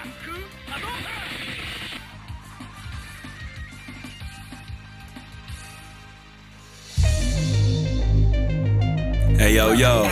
Hey yo yo.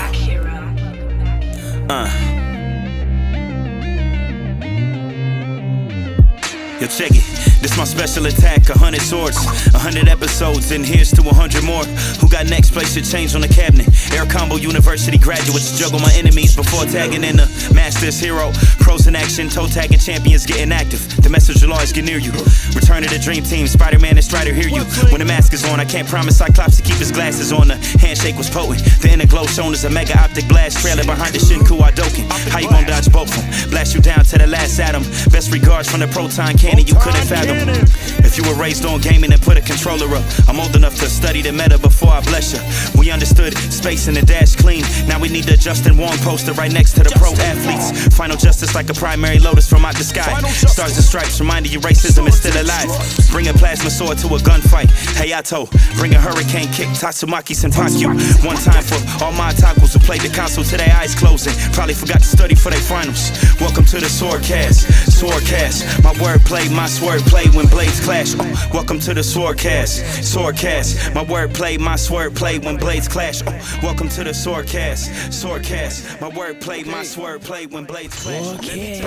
Yo, check it. This my special attack, 100 swords, 100 episodes, and here's to 100 more. Who got next? Place your change on the cabinet. Air Combo University graduates juggle my enemies before tagging in the Masters hero. Pros in action, toe tagging champions getting active. The message will always get near you. Return to the dream team, Spider-Man and Strider hear you. When the mask is on, I can't promise Cyclops to keep his glasses on. The handshake was potent. The inner glow shown as a mega optic blast trailer behind the Shinku Hadouken. How you gon' dodge both of them? Blast you down to the last atom. Best regards from the proton cannon you couldn't fathom. If you were raised on gaming and put a controller up, I'm old enough to study the meta before I bless you. We understood space in the dash clean. Now we need the Justin Wong poster right next to the pro athletes. Final justice like a primary lotus from out the sky. Stars and stripes reminding you racism is still alive. Bring a plasma sword to a gunfight. Hayato, bring a hurricane kick. Tatsumaki Senpaku. One time for all my tacos who played the console to their eyes closing. Probably forgot to study for their finals. Welcome to the SwordCast. SwordCast, my wordplay, my swordplay when blades clash. Oh, welcome to the SwordCast. SwordCast, my wordplay, my swordplay when blades clash. Oh, welcome to the SwordCast. SwordCast, my wordplay, my swordplay when blades clash.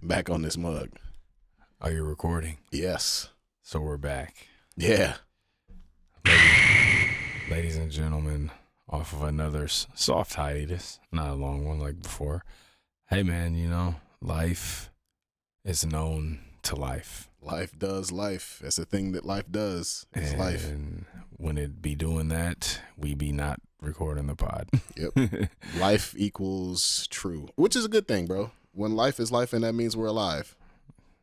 Back on this mug. Are you recording? Yes. So we're back. Yeah. Ladies and gentlemen, off of another soft hiatus, not a long one like before. Hey man, you know, life is known to life. Life does life. That's the thing that life does. It's life. And when it be doing that, we be not recording the pod. Yep. Life equals true, which is a good thing, bro. When life is life, and that means we're alive.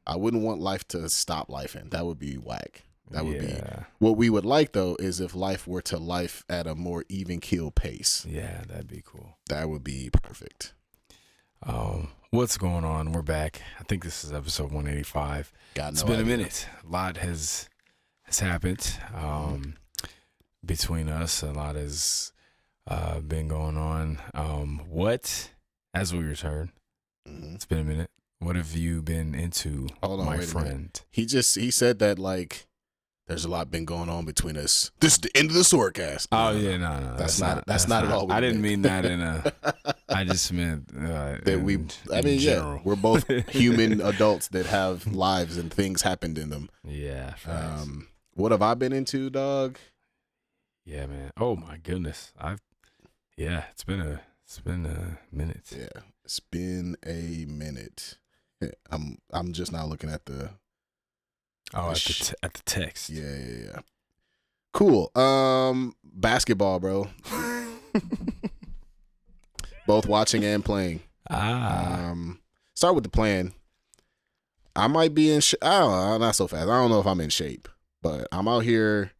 I wouldn't want life to stop lifing. That would be whack. That would be what we would like, though, is if life were to life at a more even keel pace. Yeah, that'd be cool. That would be perfect. What's going on? We're back. I think this is episode 185. It's been a minute. A lot has happened between us. A lot has been going on. As we return, it's been a minute. What have you been into, my friend? He said that like there's a lot been going on between us. This is the end of the SwordCast. Oh yeah, no, that's not at all. I didn't mean that in a. I just meant that we. I mean, yeah, we're both human adults that have lives and things happened in them. Yeah. What have I been into, dog? Yeah, man. Oh my goodness. It's been a minute. Yeah, it's been a minute. I'm just now looking at the. Oh, at the text. Yeah. Cool. Basketball, bro. Both watching and playing. Start with the playing. I might be in shape. I don't know, not so fast. I don't know if I'm in shape, but I'm out here.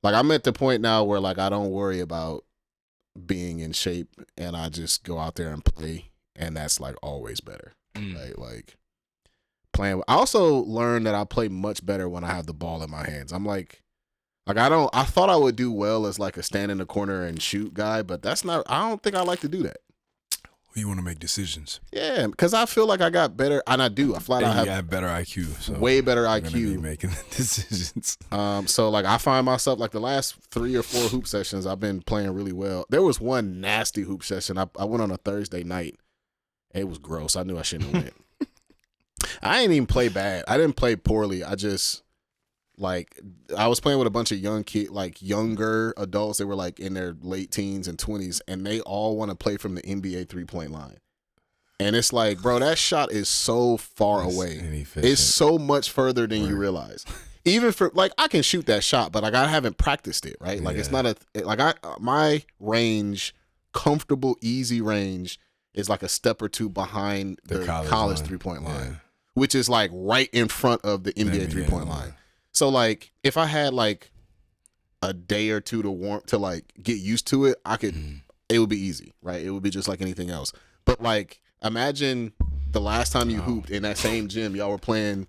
Like, I'm at the point now where, like, I don't worry about being in shape, and I just go out there and play, and that's, like, always better. Right? Like, playing. I also learned that I play much better when I have the ball in my hands. I'm like I thought I would do well as like a stand in the corner and shoot guy, but I don't think I like to do that. You want to make decisions. Yeah, because I feel like I got better, and I do. I flat out have better IQ. So way better IQ. IQ. Be making decisions. So like I find myself like the last 3 or 4 hoop sessions I've been playing really well. There was one nasty hoop session. I went on a Thursday night. It was gross. I knew I shouldn't have went. I didn't even play bad. I didn't play poorly. I just I was playing with a bunch of younger adults. They were like in their late teens and 20s, and they all want to play from the NBA 3-point line. And it's like, bro, that shot is so far away. It's so much further than you realize. Even for like, I can shoot that shot, but like I haven't practiced it, right? Like it's not my range, comfortable, easy range is like a step or two behind the college 3-point line, which is like right in front of the NBA 3-point line. So like if I had like a day or two to like get used to it, it would be easy, right? It would be just like anything else. But like imagine the last time you hooped in that same gym, y'all were playing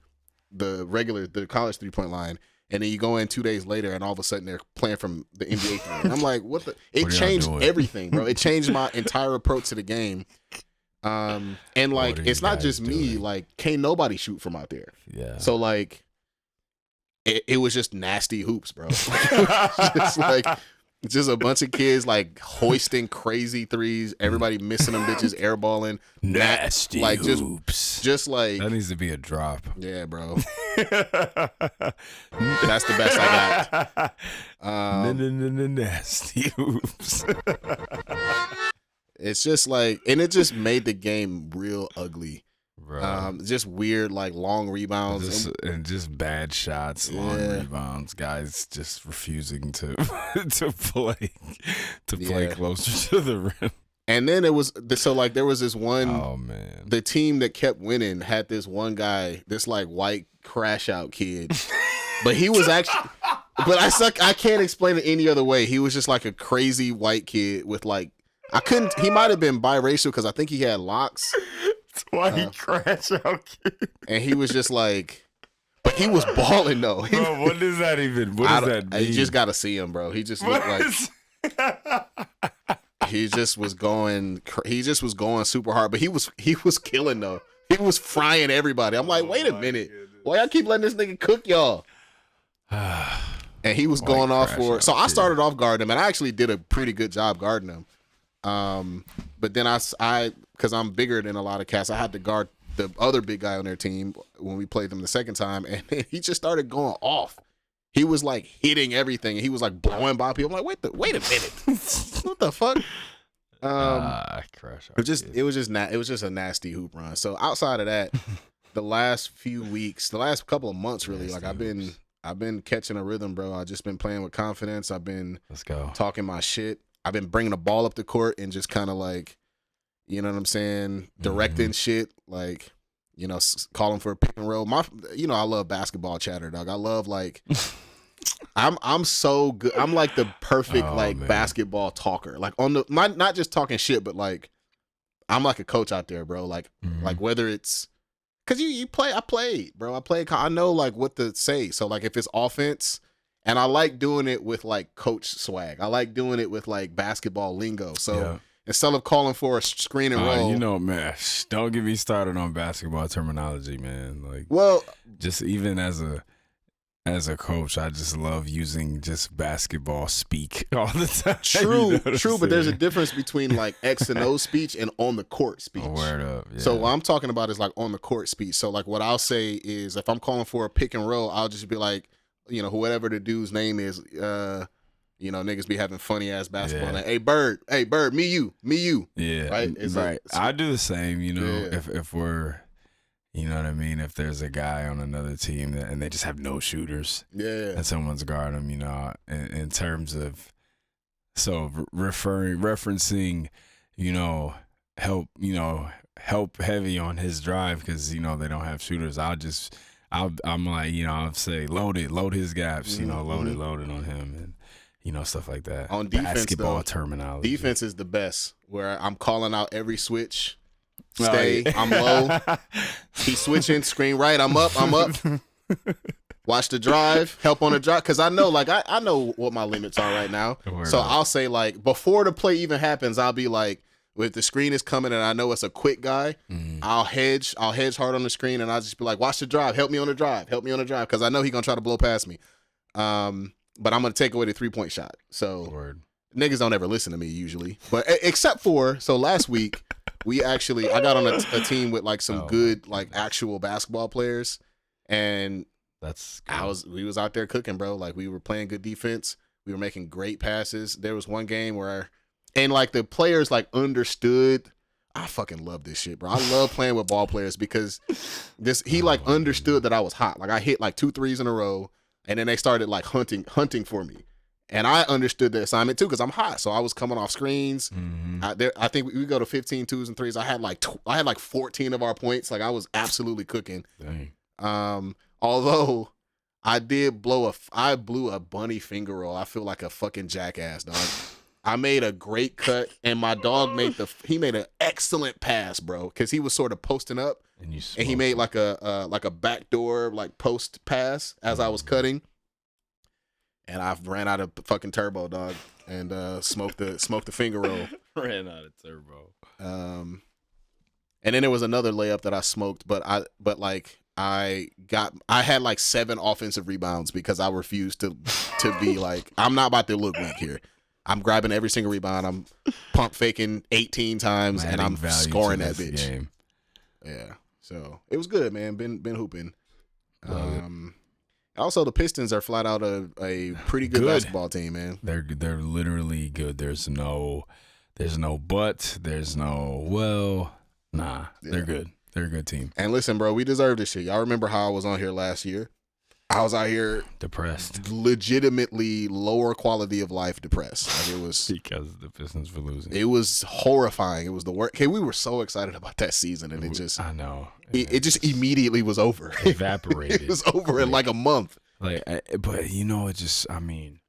the college 3-point line, and then you go in 2 days later and all of a sudden they're playing from the NBA 3. And I'm like, it changed everything, bro. It changed my entire approach to the game. And like it's not just me. Like can't nobody shoot from out there. Yeah. So like it was just nasty hoops, bro. Just like just a bunch of kids like hoisting crazy threes. Everybody missing them bitches, airballing. Nasty like hoops. Just like that needs to be a drop. Yeah, bro. That's the best I got. Nasty hoops. It's just like, and it just made the game real ugly. Bro. Just weird, like long rebounds and just bad shots, long rebounds. Guys just refusing to play closer to the rim. And then it was so like there was this one. Oh man, the team that kept winning had this one guy, this like white crash out kid, but he was actually. But I can't explain it any other way. He was just like a crazy white kid with like he might have been biracial because I think he had locks. White crash out kid. And he was just like, but he was balling though. Bro, what does that even? What does that mean? You just got to see him, bro. He just looked like he just was going super hard, but he was killing though. He was frying everybody. I'm like, wait a minute, why y'all keep letting this nigga cook y'all? And he was going off for. So I started off guarding him, and I actually did a pretty good job guarding him. But then I because I'm bigger than a lot of cats, I had to guard the other big guy on their team when we played them the second time, and he just started going off. He was like hitting everything, and he was like blowing by people. I'm like, wait a minute, what the fuck? Crash. It was just a nasty hoop run. So outside of that, the last couple of months, really, like I've been catching a rhythm, bro. I've just been playing with confidence. I've been talking my shit. I've been bringing the ball up the court and just kind of like, you know what I'm saying, directing shit, like, you know, calling for a pick and roll. I love basketball chatter, dog. I love like, I'm so good. I'm like the perfect basketball talker. Like not just talking shit, but like, I'm like a coach out there, bro. Like whether it's, cause you play, I played, bro. I know like what to say. So like if it's offense. And I like doing it with like coach swag. I like doing it with like basketball lingo. So instead of calling for a screen and roll, you know, man, don't get me started on basketball terminology, man. Like, well, just even as a coach, I just love using just basketball speak all the time. True, but there's a difference between like X and O speech and on the court speech. Word up. Yeah. So what I'm talking about is like on the court speech. So like what I'll say is if I'm calling for a pick and roll, I'll just be like, you know, whoever the dude's name is, you know, niggas be having funny ass basketball. Yeah. Like, hey Bird, me you. Yeah, right. I do the same. You know, if we're, you know what I mean. If there's a guy on another team and they just have no shooters, and someone's guarding them, you know, in terms of, so referencing, you know, help heavy on his drive because you know they don't have shooters. I'm like, you know, I'll say load his gaps, you know, load it on him and, you know, stuff like that. On defense, basketball terminology. Defense is the best where I'm calling out every switch. Stay, I'm low. He's switching, screen right, I'm up. Watch the drive, help on the drive. Cause I know, like, I know what my limits are right now. I'll say like, before the play even happens, I'll be like, if the screen is coming and I know it's a quick guy, I'll hedge hard on the screen and I'll just be like, watch the drive, help me on the drive, because I know he's gonna try to blow past me. But I'm gonna take away the 3-point shot. So niggas don't ever listen to me usually, but except for last week I got on a team with like some good like actual basketball players, and we was out there cooking, bro. Like we were playing good defense, we were making great passes. There was one game where. And like the players like understood. I fucking love this shit, bro. I love playing with ball players because he like understood that I was hot. Like I hit like 2 threes in a row, and then they started like hunting for me, and I understood the assignment too because I'm hot. So I was coming off screens. I think we go to 15 twos and threes. I had like 14 of our points. Like I was absolutely cooking. Dang. Although I blew a bunny finger roll. I feel like a fucking jackass, dog. I made a great cut, and my dog made an excellent pass, bro, because he was sort of posting up, and he made like a backdoor like post pass as I was cutting, and I ran out of fucking turbo, dog, and smoked the finger roll. Ran out of turbo. And then there was another layup that I smoked, but I had like 7 offensive rebounds because I refused to be like, I'm not about to look weak here. I'm grabbing every single rebound. I'm pump faking 18 times, and I'm scoring that bitch. Game. Yeah. So it was good, man. Been hooping. Also, the Pistons are flat out a pretty good basketball team, man. They're literally good. There's no but. There's no well. Nah, they're good. They're a good team. And listen, bro, we deserve this shit. Y'all remember how I was on here last year? I was out here depressed, legitimately lower quality of life depressed. Like it was because the Pistons were losing. It was horrifying. It was the worst. Okay, we were so excited about that season, and I know it just immediately was over. Evaporated. It was over in like a month. But it just. I mean,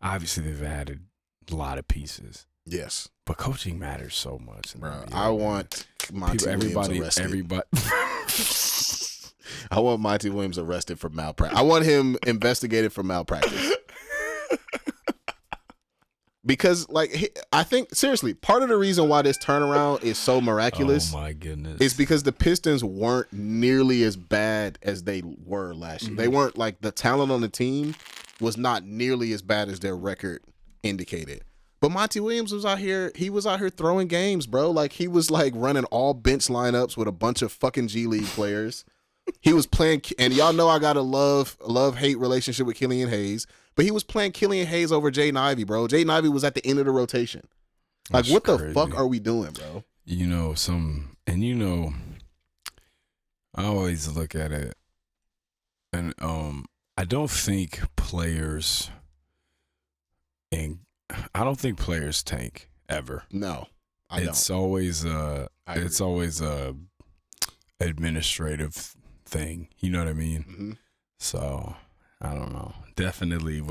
obviously they've added a lot of pieces. Yes, but coaching matters so much. Bro, I want Monty Williams arrested. Everybody. I want Monty Williams arrested for malpractice. I want him investigated for malpractice. Because, I think, seriously, part of the reason why this turnaround is so miraculous is because the Pistons weren't nearly as bad as they were last year. They weren't, the talent on the team was not nearly as bad as their record indicated. But Monty Williams was out here. He was out here throwing games, bro. He was, running all bench lineups with a bunch of fucking G League players. He was playing, and y'all know I got a love-hate relationship with Killian Hayes, but he was playing Killian Hayes over Jaden Ivey, bro. Jaden Ivey was at the end of the rotation. What the fuck are we doing, bro? I always look at it, and I don't think players tank ever. No, it's always a administrative thing, you know what I mean? Mm-hmm. So I don't know. Definitely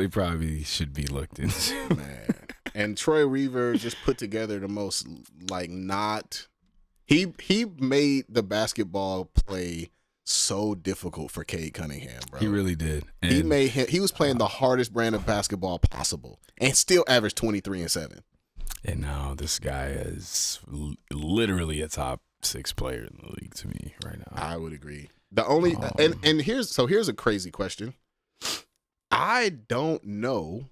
probably should be looked into. Man. And Troy Weaver just put together the most he made the basketball play so difficult for Cade Cunningham, bro. He really did. And he was playing the hardest brand of basketball possible and still averaged 23 and 7. And now this guy is literally a top 6 player in the league to me right now. I would agree. The only and here's a crazy question. I don't know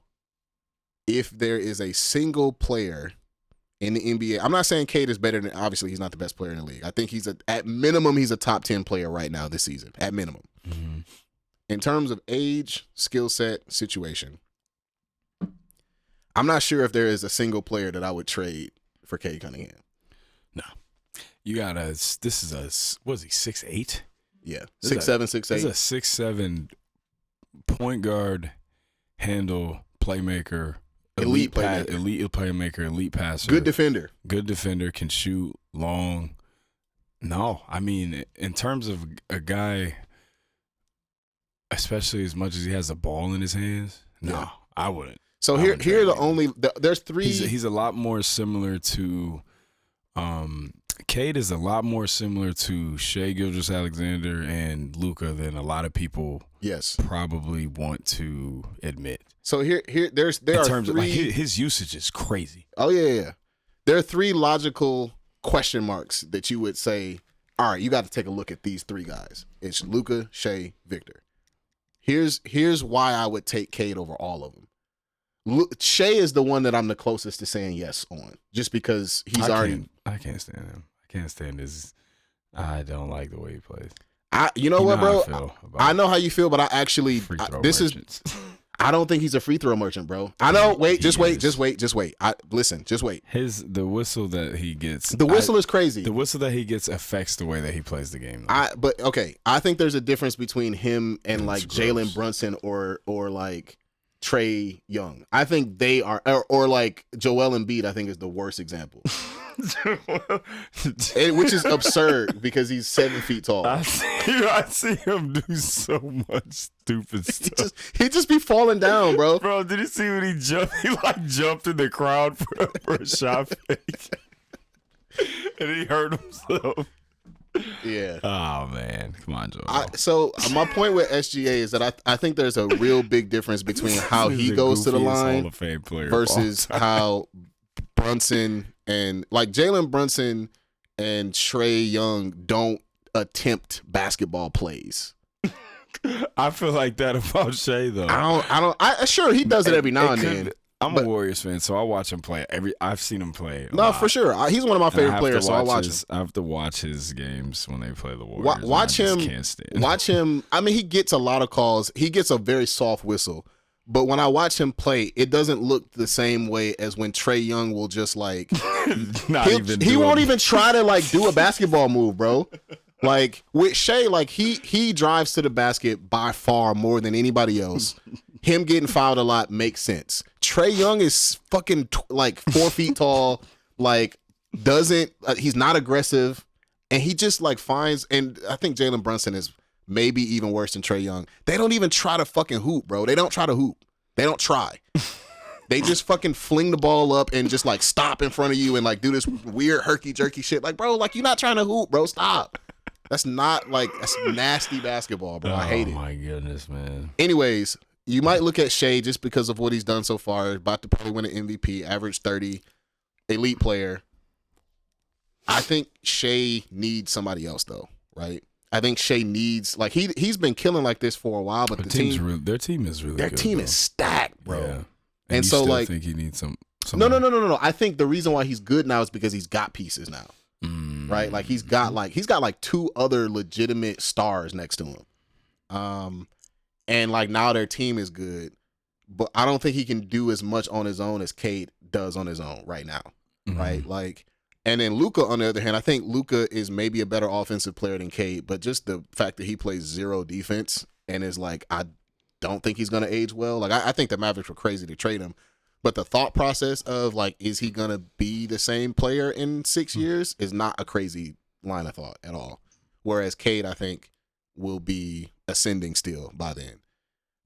if there is a single player in the NBA. I'm not saying Cade is better than, obviously he's not the best player in the league. I think at minimum he's a top 10 player right now this season, at minimum. Mm-hmm. In terms of age, skill set, situation, I'm not sure if there is a single player that I would trade for Cade Cunningham. No. You got what is he, 6'8"? Yeah. 6'7", 6'8". He's a 6'7" point guard, handle, playmaker, elite playmaker, elite passer. Good defender, can shoot long. No, I mean, in terms of a guy, especially as much as he has a ball in his hands, no, I wouldn't. So here are there's 3. He's a lot more similar to Cade is a lot more similar to Shai Gilgeous-Alexander and Luka than a lot of people probably want to admit. So there are 3. His usage is crazy. Oh yeah. There are 3 logical question marks that you would say, all right, you got to take a look at these 3 guys. It's Luka, Shai, Victor. Here's why I would take Cade over all of them. Shai is the one that I'm the closest to saying yes on, just because I can't stand him. I can't stand his. I don't like the way he plays. What, bro? I know how you feel, but I don't think he's a free throw merchant, bro. I know. Just wait. Just wait. Just wait. The whistle that he gets. The whistle is crazy. The whistle that he gets affects the way that he plays the game. I think there's a difference between him and Jalen Brunson or Trae Young. I think they are, or Joel Embiid, I think is the worst example. Which is absurd because he's 7 feet tall. I see him do so much stupid stuff. He just be falling down, bro. Bro, did you see when he jumped? He jumped in the crowd for a shot fake. And he hurt himself. Yeah. Oh man, come on, Joe. So my point with SGA is that I think there's a real big difference between how he goes to the line versus how Brunson and like Jalen Brunson and Trae Young don't attempt basketball plays. I feel like that about Shea though. Sure he does it every now and then. I'm a Warriors fan, so I watch him play. I've seen him play. No, for sure. He's one of my favorite players, so I watch him. I have to watch his games when they play the Warriors. Watch him. Can't stand. Watch him. I mean, he gets a lot of calls. He gets a very soft whistle. But when I watch him play, it doesn't look the same way as when Trae Young will just like he won't even try to like do a basketball move, bro. Like with Shea, like he drives to the basket by far more than anybody else. Him getting fouled a lot makes sense. Trae Young is fucking like 4 feet tall, like doesn't he's not aggressive, and he just like finds. And I think Jalen Brunson is maybe even worse than Trae Young. They don't even try to fucking hoop, bro. They don't try to hoop. They don't try. They just fucking fling the ball up and just like stop in front of you and like do this weird herky jerky shit. Like, bro, like you're not trying to hoop, bro. Stop. That's not like that's nasty basketball, bro. I hate it. Oh my goodness, man. Anyways, you might look at Shea just because of what he's done so far. About to probably win an MVP, average 30, elite player. I think Shea needs somebody else though, right? I think Shea needs like he's been killing like this for a while, but their team is really good. Their team is stacked, bro. Yeah. And so like, think he needs some. No. I think the reason why he's good now is because he's got pieces now, right? Like he's got like 2 other legitimate stars next to him, and like now their team is good, but I don't think he can do as much on his own as Cade does on his own right now, right? Like. And then Luka, on the other hand, I think Luka is maybe a better offensive player than Cade, but just the fact that he plays 0 defense and is like, I don't think he's going to age well. Like, I think the Mavericks were crazy to trade him. But the thought process of, like, is he going to be the same player in 6 years is not a crazy line of thought at all. Whereas Cade, I think, will be ascending still by then.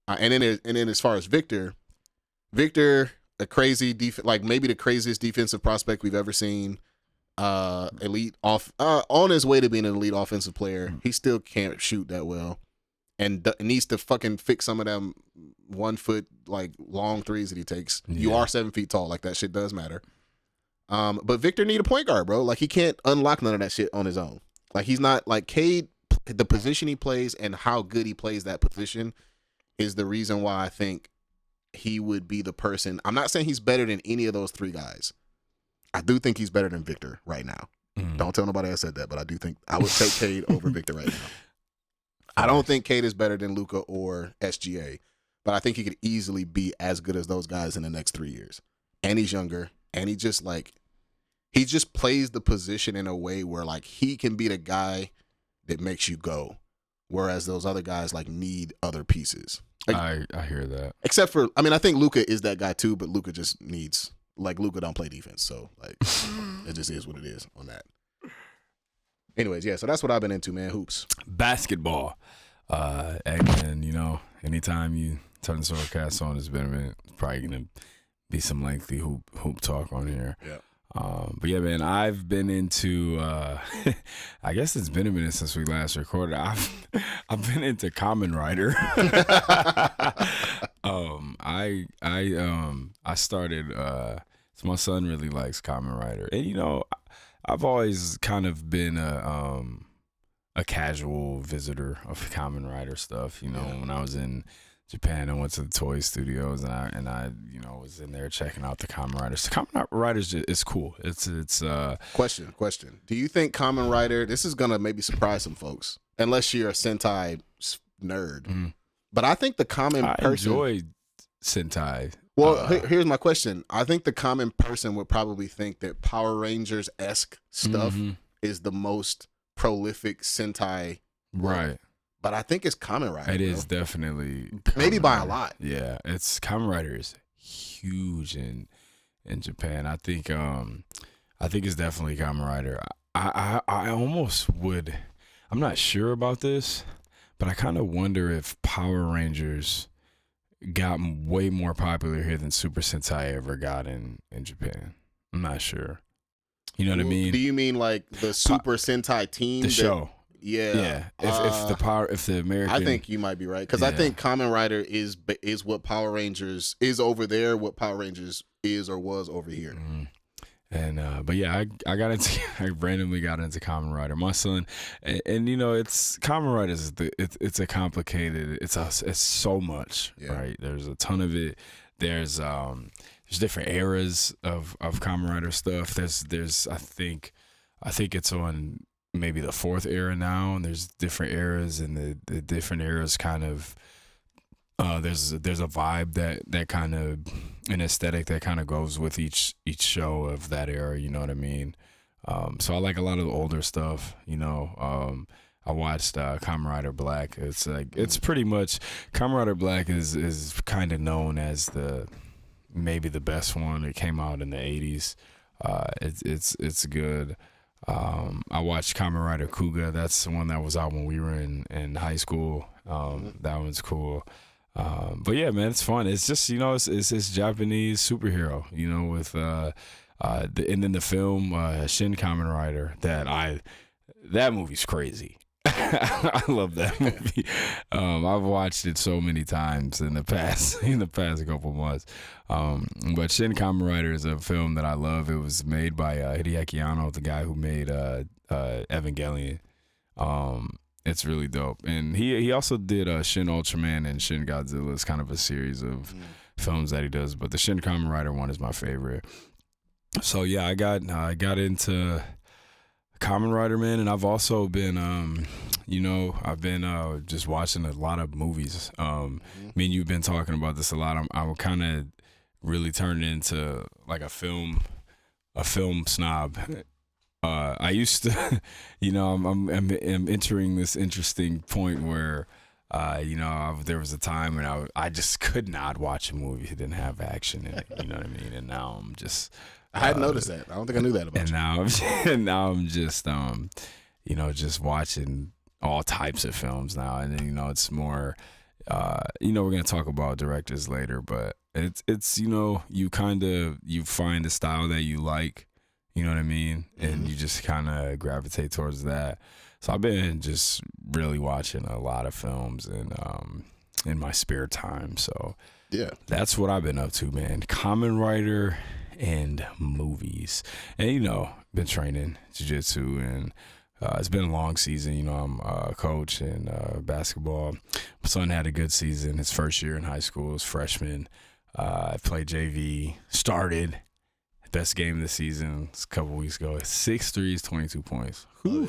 And then as far as Victor, a crazy like maybe the craziest defensive prospect we've ever seen. Elite on his way to being an elite offensive player. He still can't shoot that well, and needs to fucking fix some of them 1 foot like long threes that he takes. Yeah. You are 7 feet tall, like that shit does matter. But Victor need a point guard, bro. Like he can't unlock none of that shit on his own. Like he's not like Cade. The position he plays and how good he plays that position is the reason why I think he would be the person. I'm not saying he's better than any of those 3 guys. I do think he's better than Victor right now. Don't tell nobody I said that, but I do think I would take Cade over Victor right now. I don't think Cade is better than Luka or SGA, but I think he could easily be as good as those guys in the next 3 years. And he's younger, and he just plays the position in a way where like he can be the guy that makes you go, whereas those other guys like need other pieces. Like, I hear that. Except for, I mean, I think Luka is that guy too, but Luka just needs. Like Luka don't play defense, so like it just is what it is on that. Anyways, yeah, so that's what I've been into, man. Hoops, basketball, and you know, anytime you turn the SwordCast on, it's probably gonna be some lengthy hoop talk on here. Yeah. But yeah, man, I've been into. I guess it's been a minute since we last recorded. I've been into Kamen Rider. I started. So my son really likes Kamen Rider, and you know, I've always kind of been a casual visitor of Kamen Rider stuff. You know, when I was in Japan, I went to the toy studios and I you know was in there checking out the Kamen Riders. The Kamen Riders is cool. It's Question. Do you think Kamen Rider? This is gonna maybe surprise some folks, unless you're a Sentai nerd. But I think the common person enjoy Sentai. Well, here's my question. I think the common person would probably think that Power Rangers-esque stuff is the most prolific Sentai. Right. But I think it's Kamen Rider. It is definitely maybe by a lot. Yeah, it's Kamen Rider is huge in Japan. I think it's definitely Kamen Rider. I almost would. I'm not sure about this, but I kind of wonder if Power Rangers got way more popular here than Super Sentai ever got in Japan. I'm not sure. You know what I mean? Do you mean like the Super Sentai team? The show. Yeah. If the American, I think you might be right because I think Kamen Rider is what Power Rangers is over there. What Power Rangers is or was over here. And but yeah, I randomly got into Kamen Rider. My son, and you know, it's Kamen Rider it's a complicated. It's so much, right? There's a ton of it. There's different eras of Kamen Rider stuff. There's I think it's on maybe the fourth era now, and there's different eras, and the different eras kind of. There's a vibe that kind of an aesthetic that kind of goes with each show of that era. You know what I mean? So I like a lot of the older stuff. You know, I watched Kamen Rider Black. It's pretty much Kamen Rider Black is kind of known as maybe the best one. It came out in the 80s. It's good. I watched Kamen Rider Kuga. That's the one that was out when we were in high school. That one's cool. But yeah, man, it's fun. It's just, you know, it's Japanese superhero, you know, with and then the film Shin Kamen Rider that movie's crazy. I love that movie. I've watched it so many times in the past couple months. But Shin Kamen Rider is a film that I love. It was made by Hideaki Anno, the guy who made Evangelion. It's really dope. And he also did Shin Ultraman and Shin Godzilla. It's kind of a series of films that he does, but the Shin Kamen Rider one is my favorite. So yeah, I got into Kamen Rider, man, and I've also been I've been just watching a lot of movies. Me and you've been talking about this a lot. I'm kind of really turning into like a film snob. I used to, you know, I'm entering this interesting point where, there was a time when I just could not watch a movie that didn't have action in it. You know what I mean? And now I'm just. I hadn't noticed that. I don't think I knew that about you. Now I'm just, just watching all types of films now, and then, you know, it's more, we're gonna talk about directors later, but it's you find a style that you like. You know what I mean? And you just kind of gravitate towards that. So I've been just really watching a lot of films in my spare time. So yeah, that's what I've been up to, man. Kamen Rider and movies. And, you know, been training jiu-jitsu, and it's been a long season. You know, I'm a coach in basketball. My son had a good season. His first year in high school, his freshman. I played JV, started. Best game of the season a couple weeks ago. 6 threes, 22 points. Whew.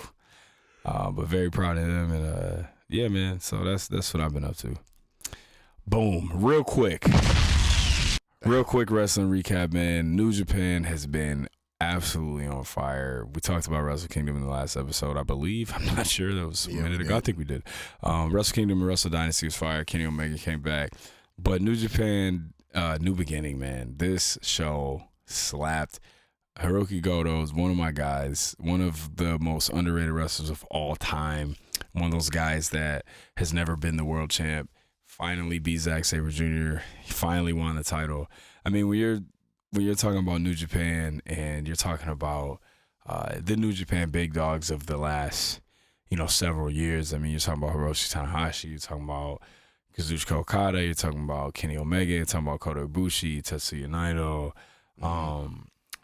But very proud of him. And yeah, man. So that's what I've been up to. Boom. Real quick wrestling recap, man. New Japan has been absolutely on fire. We talked about Wrestle Kingdom in the last episode, I believe. I'm not sure. That was a minute ago. I think we did. Wrestle Kingdom and Wrestle Dynasty was fire. Kenny Omega came back. But New Japan, New Beginning, man. This show slapped. Hiroki Goto is one of my guys, one of the most underrated wrestlers of all time, one of those guys that has never been the world champ, finally beat Zack Sabre Jr., he finally won the title. I mean, when you're talking about New Japan and you're talking about the New Japan big dogs of the last, several years, I mean, you're talking about Hiroshi Tanahashi, you're talking about Kazuchika Okada, you're talking about Kenny Omega, you're talking about Kota Ibushi, Tetsuya Naito,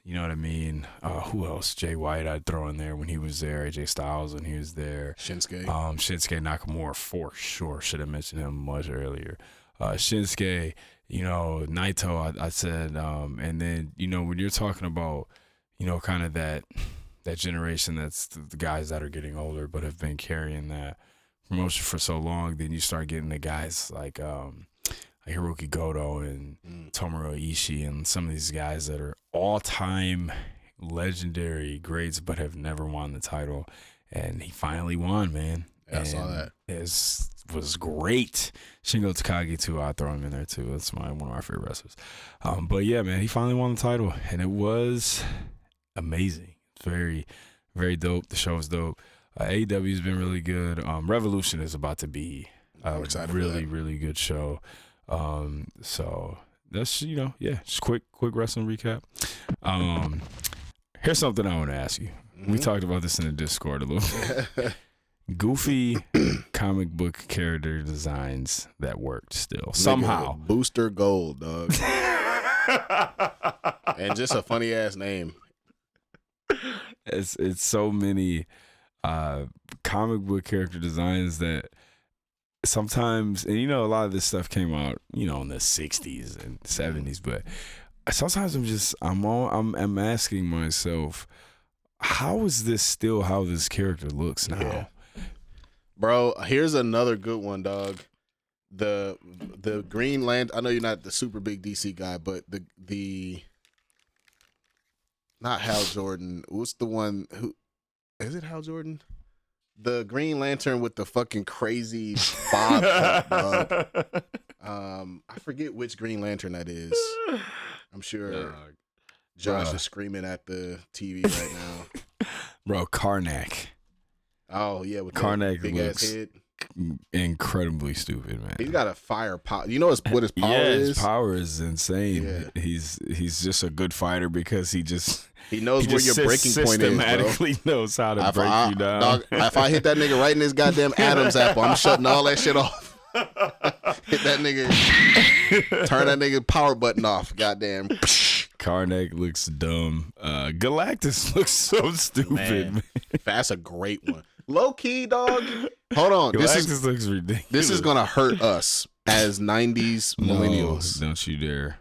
you know what I mean? Who else? Jay White I'd throw in there when he was there. AJ Styles when he was there. Shinsuke. Shinsuke Nakamura for sure. Should have mentioned him much earlier. Shinsuke, Naito, I said. And then, when you're talking about, kind of that generation that's the guys that are getting older but have been carrying that promotion for so long, then you start getting the guys like Hiroki Goto and Tomohiro Ishii and some of these guys that are all-time legendary greats but have never won the title. And he finally won, man. Yeah, I saw that. It was great. Shingo Takagi, too. I throw him in there, too. That's one of my favorite wrestlers. But, yeah, man, he finally won the title. And it was amazing. It's very, very dope. The show was dope. AEW's been really good. Revolution is about to be a really, really good show. So that's, just quick wrestling recap. Here's something I want to ask you. We talked about this in the Discord a little bit. Goofy comic book character designs that worked still somehow. Booster Gold, dog. And just a funny ass name. it's so many comic book character designs that sometimes, and a lot of this stuff came out, in the 60s and 70s, but sometimes I'm asking myself, how is this still how this character looks now? Yeah. Bro, here's another good one, dog. The Green Lantern. I know you're not the super big DC guy, but the not Hal Jordan. What's the one who is it? Hal Jordan? The Green Lantern with the fucking crazy bob cut, dog. I forget which Green Lantern that is. I'm sure Josh is screaming at the TV right now. Bro, Karnak. Oh yeah, with Karnak big looks ass head. Incredibly stupid, man. He's got a fire power. You know what his power is? His power is insane. Yeah. He's just a good fighter because he knows where your breaking point is, bro. Systematically knows how to break you down. Dog, if I hit that nigga right in his goddamn Adam's apple, I'm shutting all that shit off. Hit that nigga, turn that nigga power button off. Goddamn. Karnak looks dumb. Galactus looks so stupid, man. That's a great one. Low key, dog. Hold on. Galactus looks ridiculous. This is gonna hurt us as 90s millennials. No, don't you dare.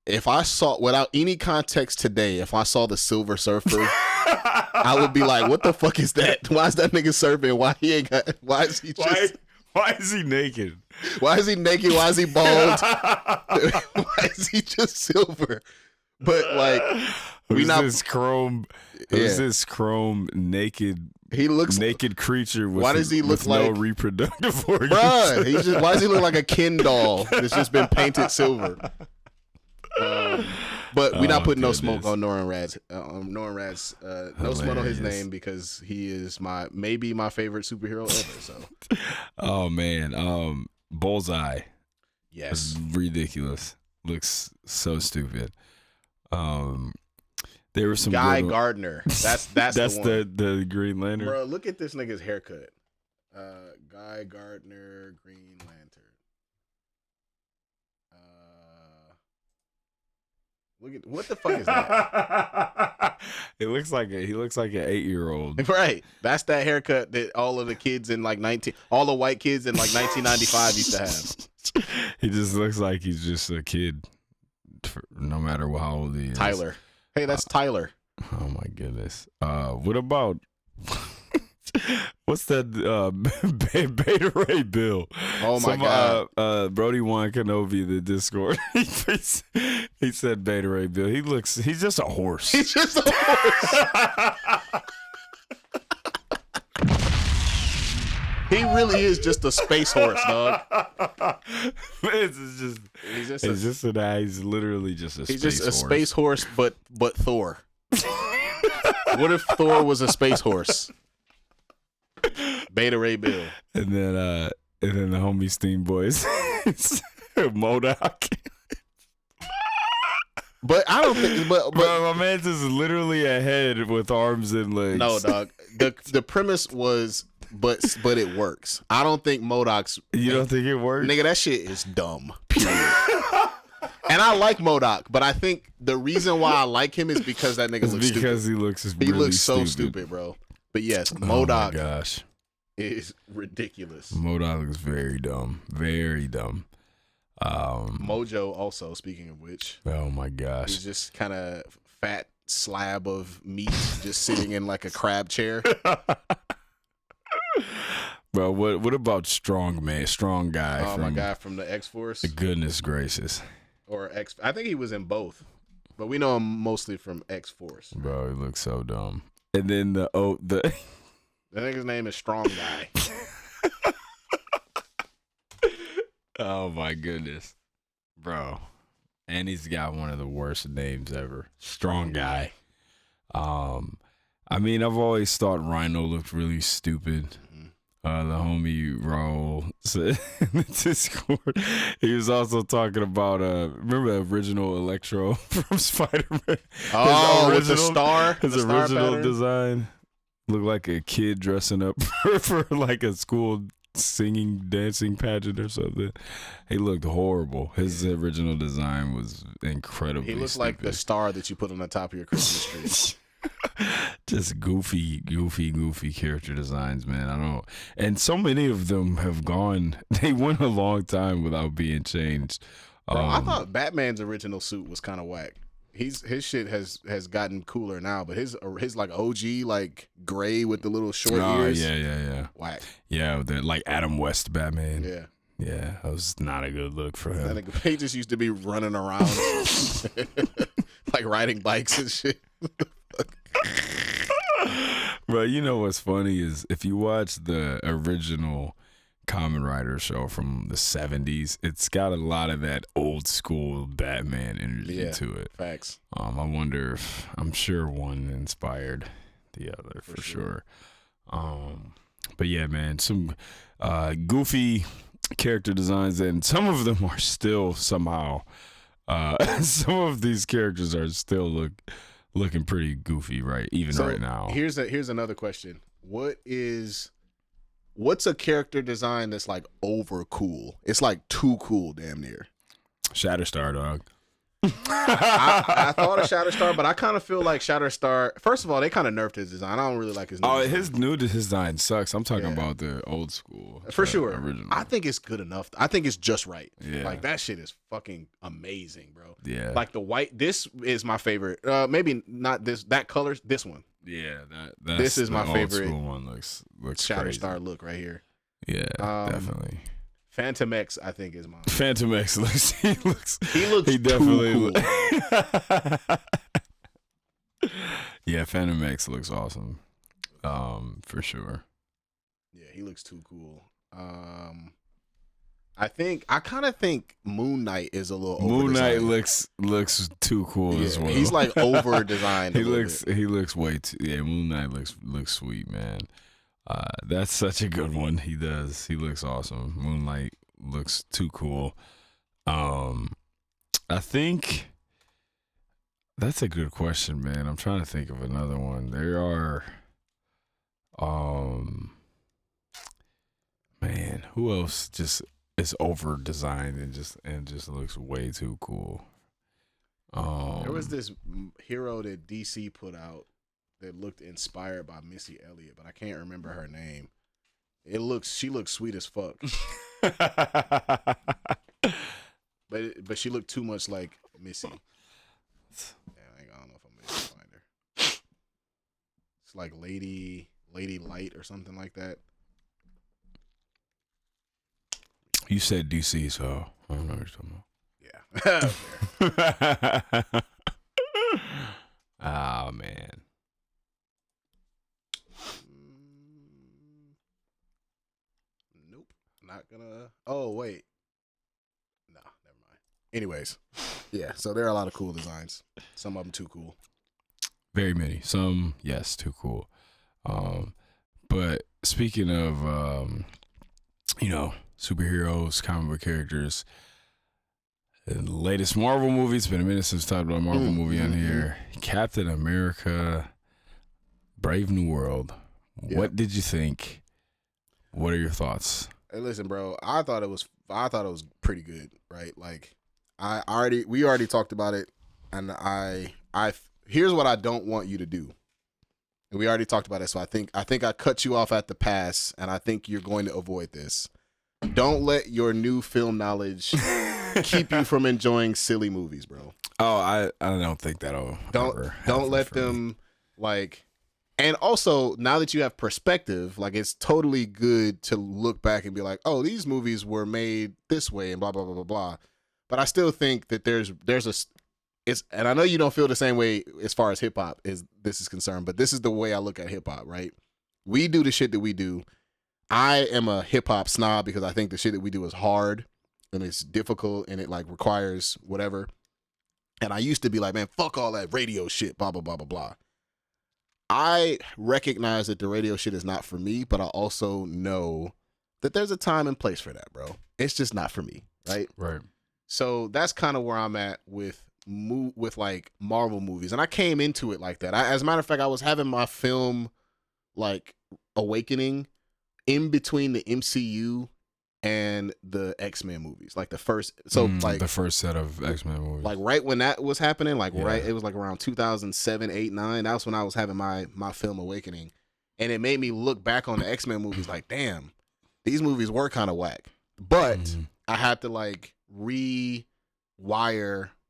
If I saw, without any context today, if I saw the Silver Surfer, I would be like, what the fuck is that? Why is that nigga surfing? Why is he just... Why is he naked? Why is he naked? Why is he bald? Why is he just silver? But like, Who's this chrome naked? He looks naked creature. Why does he look like no reproductive organs? Bruh, why does he look like a Ken doll that's just been painted silver? But we're not putting no smoke on Norrin Rad's. No smoke on his name because he is maybe my favorite superhero ever. So, oh man, Bullseye. Yes, it's ridiculous. Looks so stupid. There were some Guy Gardner. That's the Green Lantern. Bro, look at this nigga's haircut. Guy Gardner, Green Lantern. Look at what the fuck is that? He looks like an 8-year-old. Right. That's that haircut that all of the kids in all the white kids in 1995 used to have. He just looks like he's just a kid, no matter how old he is. Tyler. Hey, that's Tyler. Oh my goodness. What about what's that? Beta Ray Bill. Oh my god. Brody Wan Kenobi, the Discord. He said Beta Ray Bill. He's just a horse. He's just a horse. He really is just a space horse, dog. He's literally just a space horse. He's just a space horse, but Thor. What if Thor was a space horse? Beta Ray Bill. And then the homie Steam Boys. MODOK. But I don't think. But my man's is literally a head with arms and legs. No, dog. The premise was, but it works. I don't think MODOK's. You don't think it works, nigga? That shit is dumb. Period. And I like MODOK, but I think the reason why I like him is because that nigga looks stupid. Because he looks so stupid, bro. But yes, MODOK. Oh my gosh, is ridiculous. MODOK looks very dumb. Very dumb. Mojo also, speaking of which. Oh my gosh. He's just kind of fat slab of meat just sitting in like a crab chair. Bro, what about Strong Guy? Oh, my guy from the X-Force. Goodness gracious. Or I think he was in both. But we know him mostly from X-Force. Bro, he looks so dumb. And then I think his name is Strong Guy. Oh my goodness, bro! And he's got one of the worst names ever, Strong Guy. I mean, I've always thought Rhino looked really stupid. The homie Raul said in the Discord, he was also talking about remember the original Electro from Spider-Man? Oh, with the star, his original design looked like a kid dressing up for like a school dancing pageant or something. He looked horrible. His original design was incredibly He looked like the star that you put on the top of your Christmas tree. Just goofy character designs, man. I don't, and so many of them have gone. They went a long time without being changed. Bro, I thought Batman's original suit was kind of whack. His shit has gotten cooler now, but his like OG like gray with the little short ears. Yeah. Whack. Yeah, the like Adam West Batman. Yeah. Yeah, that was not a good look for him. He just used to be running around like riding bikes and shit. Bro, you know what's funny is if you watch the original Kamen Rider show from the 70s, it's got a lot of that old school Batman energy to it. Facts. I wonder if, I'm sure one inspired the other for sure. But yeah, man, some goofy character designs, and some of them are still somehow some of these characters are still looking pretty goofy right now. Here's another question. What's a character design that's like over cool? It's like too cool, damn near. Shatterstar, dog. I thought of Shatterstar, but I kind of feel like Shatterstar. First of all, they kind of nerfed his design. I don't really like his new design. His new design sucks. I'm talking about the old school. For sure. Original. I think it's good enough. I think it's just right. Yeah. Like that shit is fucking amazing, bro. Yeah. Like the white. This is my favorite. Maybe not this. That color. This one. Yeah. This is my favorite. Old school one looks Shatterstar crazy. look right here. Yeah. Definitely. Phantom X, I think, is mine. Phantom X looks. He definitely too cool. Yeah, Phantom X looks awesome. For sure. Yeah, he looks too cool. I kind of think Moon Knight is a little over. Moon Knight looks too cool as well. He's like over designed. He looks way too. Yeah, Moon Knight looks sweet, man. That's such a good one. He does. He looks awesome. Moonlight looks too cool. I think that's a good question, man. I'm trying to think of another one. There are, man, who else just is over designed and just looks way too cool. There was this hero that DC put out that looked inspired by Missy Elliott, but I can't remember her name. She looks sweet as fuck. but she looked too much like Missy. I don't know if I'm able to find her. It's like Lady Light or something like that. You said DC, so I don't know what you're talking about. Yeah. Oh man. Not gonna. Oh wait. No, never mind. Anyways, yeah. So there are a lot of cool designs. Some of them too cool. Very many. Some, yes, too cool. But speaking of, superheroes, comic book characters, the latest Marvel movie. It's been a minute since we talked about a Marvel movie on here. Captain America, Brave New World. Yep. What did you think? What are your thoughts? Hey, listen, bro. I thought it was pretty good, right? Like, we already talked about it, and here's what I don't want you to do. We already talked about it, so I think I cut you off at the pass, and I think you're going to avoid this. Don't let your new film knowledge keep you from enjoying silly movies, bro. Oh, I don't think that'll. Don't let them like. And also, now that you have perspective, like it's totally good to look back and be like, oh, these movies were made this way and blah, blah, blah, blah, blah. But I still think that and I know you don't feel the same way as far as hip hop is concerned, but this is the way I look at hip hop, right? We do the shit that we do. I am a hip hop snob because I think the shit that we do is hard and it's difficult and it like requires whatever. And I used to be like, man, fuck all that radio shit, blah, blah, blah, blah, blah. I recognize that the radio shit is not for me, but I also know that there's a time and place for that, bro. It's just not for me, right? Right. So that's kind of where I'm at with like Marvel movies, and I came into it like that. As a matter of fact, I was having my film like awakening in between the MCU and the X-Men movies, like the first. So like the first set of X-Men movies, like right when that was happening, like right, it was like around 2007, 8, 9. That's when I was having my film awakening, and it made me look back on the X-Men movies like, damn, these movies were kind of whack. But I had to like rewire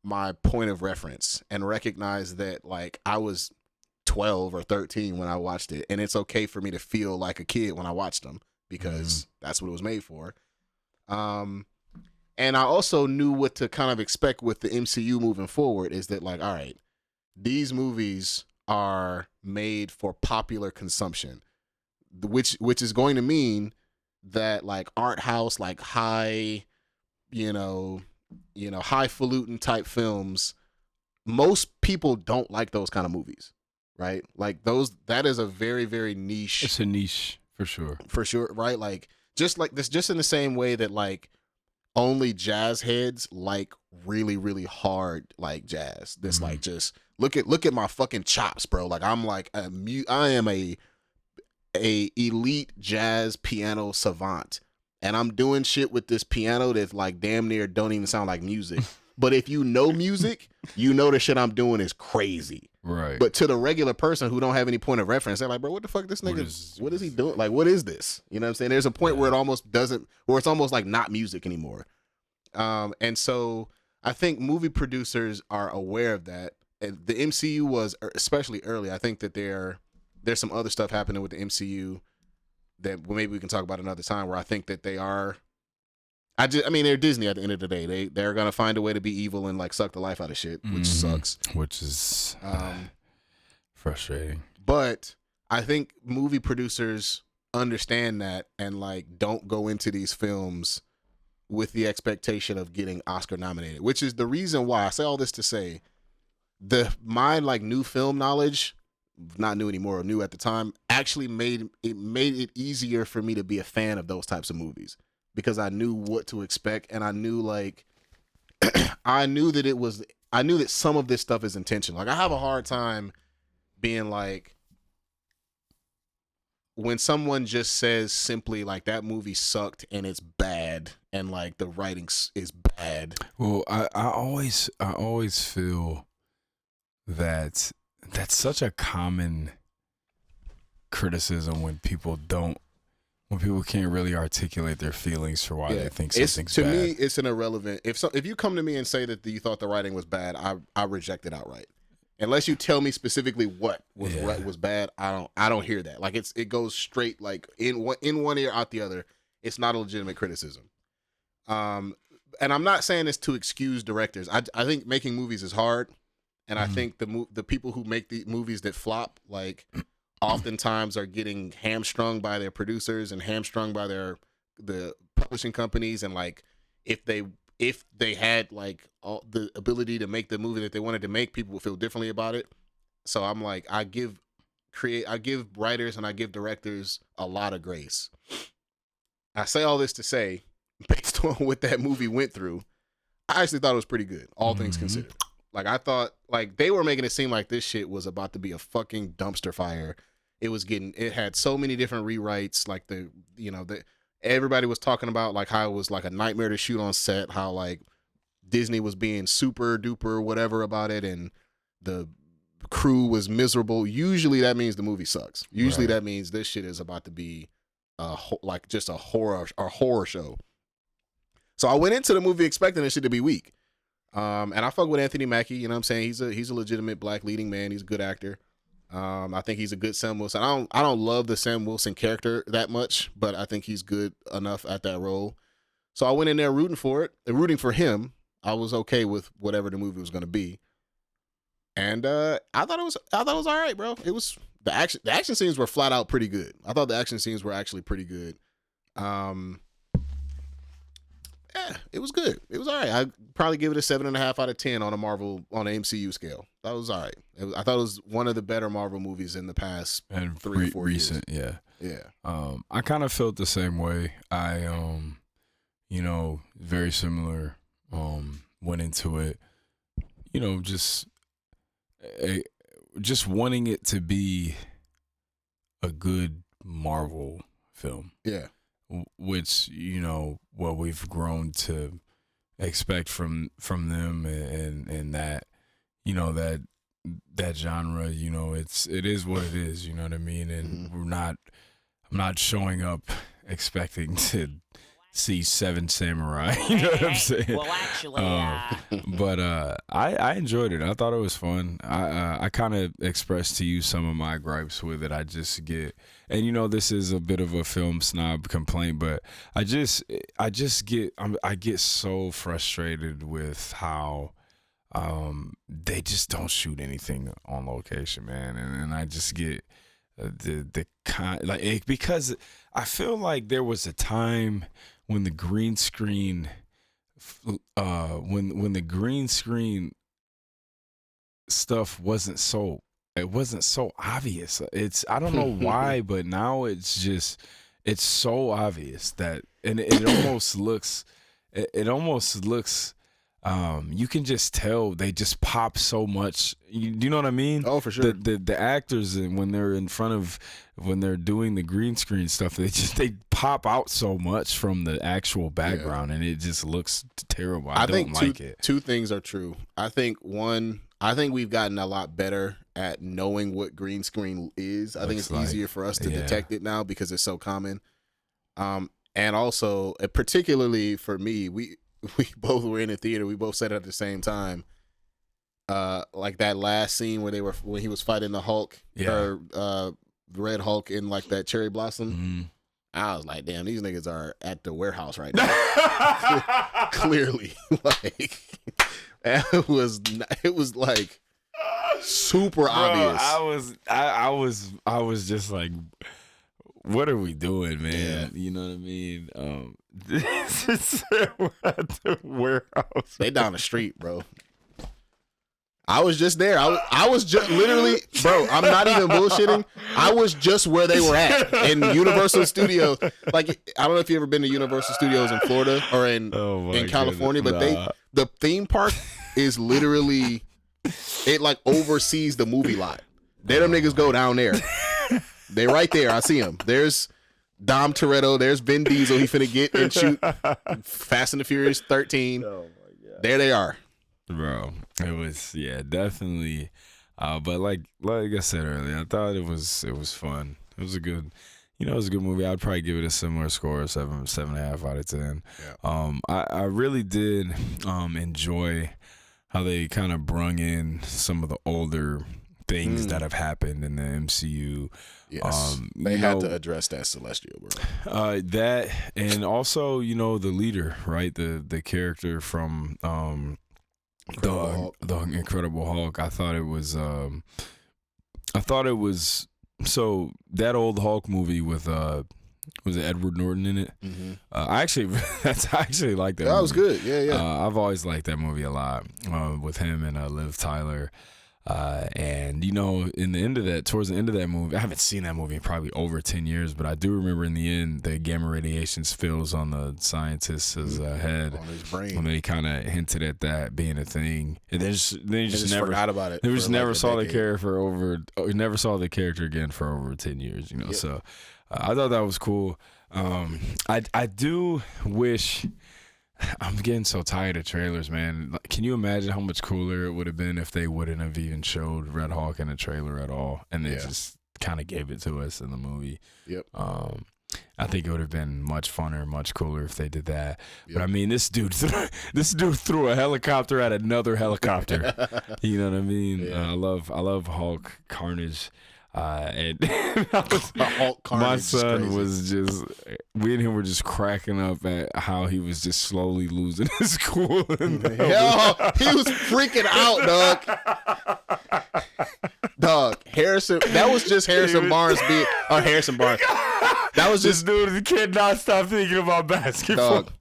my point of reference and recognize that like I was 12 or 13 when I watched it, and it's okay for me to feel like a kid when I watched them because that's what it was made for. And I also knew what to kind of expect with the MCU moving forward, is that like, all right, these movies are made for popular consumption, which is going to mean that like art house, like high, highfalutin type films, most people don't like those kind of movies, right? Like that is a very, very niche. It's a niche for sure. For sure, right? Like just in the same way that like only jazz heads like really, really hard like jazz. This like just look at my fucking chops, bro. Like I'm like I am a elite jazz piano savant, and I'm doing shit with this piano that's like damn near don't even sound like music. But if you know music, you know the shit I'm doing is crazy. Right. But to the regular person who don't have any point of reference, they're like, bro, what the fuck this nigga, what is he doing? Like, what is this? You know what I'm saying? There's a point where it almost doesn't, where it's almost like not music anymore. And so I think movie producers are aware of that. And the MCU was, especially early, I think that there's some other stuff happening with the MCU that maybe we can talk about another time, where I think that they are, they're Disney at the end of the day. They're gonna find a way to be evil and like suck the life out of shit, which sucks. Which is frustrating. But I think movie producers understand that and like don't go into these films with the expectation of getting Oscar nominated, which is the reason why I say all this to say my like new film knowledge, not new anymore, new at the time, actually made it easier for me to be a fan of those types of movies. Because I knew what to expect, and I knew like I knew that some of this stuff is intentional. Like I have a hard time being like, when someone just says simply like that movie sucked and it's bad and like the writing is bad. Well, I always feel that that's such a common criticism when people can't really articulate their feelings for why they think something's bad. To me, it's an irrelevant. If you come to me and say that you thought the writing was bad, I reject it outright. Unless you tell me specifically what was bad, I don't hear that. Like it goes straight like in one ear out the other. It's not a legitimate criticism. And I'm not saying this to excuse directors. I think making movies is hard, and I think the people who make the movies that flop like oftentimes are getting hamstrung by their producers and hamstrung by the publishing companies, and like if they had like all the ability to make the movie that they wanted to make, people would feel differently about it. So I'm like, I give writers and I give directors a lot of grace. I say all this to say, based on what that movie went through, I actually thought it was pretty good, all things considered. Like I thought, like they were making it seem like this shit was about to be a fucking dumpster fire. It had so many different rewrites, like everybody was talking about like how it was like a nightmare to shoot on set, how like Disney was being super duper whatever about it, and the crew was miserable. Usually that means the movie sucks. Usually that means this shit is about to be just a horror show. So I went into the movie expecting this shit to be weak. And I fuck with Anthony Mackie, you know what I'm saying? He's a legitimate black leading man. He's a good actor. I think he's a good Sam Wilson. I don't love the Sam Wilson character that much, but I think he's good enough at that role. So I went in there rooting for him. I was okay with whatever the movie was going to be, and I thought it was all right, bro. It was the action scenes were flat out pretty good. I thought the action scenes were actually pretty good. Yeah, it was good. It was all right. I'd probably give it a 7.5 out of 10 on an MCU scale. That was all right. I thought it was one of the better Marvel movies in the past 3 or 4 years. Yeah. Yeah. I kind of felt the same way. I, very similar. Went into it, just wanting it to be a good Marvel film. Yeah. which what we've grown to expect from them, and that that genre, it is what it is, you know what I mean? And I'm not showing up expecting to see Seven Samurai, you know what I'm saying? Well, actually, but I enjoyed it. I thought it was fun. I kind of expressed to you some of my gripes with it. I just get, and this is a bit of a film snob complaint, but I get so frustrated with how they just don't shoot anything on location, man, and I just get because I feel like there was a time when the green screen, when the green screen stuff wasn't so obvious. I don't know why, but now it's so obvious that, and it almost looks. You can just tell they just pop so much. You know what I mean? Oh, for sure. The actors, when they're doing the green screen stuff, they pop out so much from the actual background, and it just looks terrible. I don't like it. Two things are true. I think we've gotten a lot better at knowing what green screen is. I think it's easier for us to detect it now because it's so common. And also, particularly for me, we both were in the theater. We both said it at the same time. Like that last scene when he was fighting the Hulk, or Red Hulk in like that cherry blossom. Mm-hmm. I was like, damn, these niggas are at the warehouse right now. Clearly, like it was like super obvious. I was just like, what are we doing, man? Yeah. You know what I mean? This is at the warehouse. They down the street, bro. I was just there. I was just literally, bro, I'm not even bullshitting. I was just where they were at in Universal Studios. Like, I don't know if you've ever been to Universal Studios in Florida or in California, but the theme park is literally, it like oversees the movie lot. Them niggas go down there. They right there. I see them. There's Dom Toretto. There's Vin Diesel. He finna get and shoot Fast and the Furious 13. Oh my God. There they are. Bro, it was, definitely. But like I said earlier, I thought it was fun. It was a good, it was a good movie. I'd probably give it a similar score, 7.5 out of 10. Yeah. I really did enjoy how they kind of brung in some of the older things that have happened in the MCU. Yes, they had to address that Celestial, bro. That, and also, the leader, right? The character from the Incredible Hulk. I thought it was so that old Hulk movie with was it Edward Norton in it? Mm-hmm. I actually like that. That was good. Yeah. I've always liked that movie a lot with him and Liv Tyler. And towards the end of that movie, I haven't seen that movie in probably over 10 years, but I do remember in the end the gamma radiation spills on the scientist's head, on his brain, when they kind of hinted at that being a thing, and then you just never forgot about it. They just never saw the character never saw the character again for over 10 years. Yep. So I thought that was cool. I do wish. I'm getting so tired of trailers, man. Can you imagine how much cooler it would have been if they wouldn't have even showed Red Hulk in a trailer at all, and they just kind of gave it to us in the movie? Yep. I think it would have been much funner, much cooler if they did that. Yep. But I mean, this dude threw a helicopter at another helicopter. You know what I mean? Yeah. I love Hulk carnage. And my son was just, we and him were just cracking up at how he was just slowly losing his cool. Yo, he was freaking out, dog. Harrison, that was just Harrison Barnes Harrison Barnes. That was just, this dude cannot stop thinking about basketball. Dog,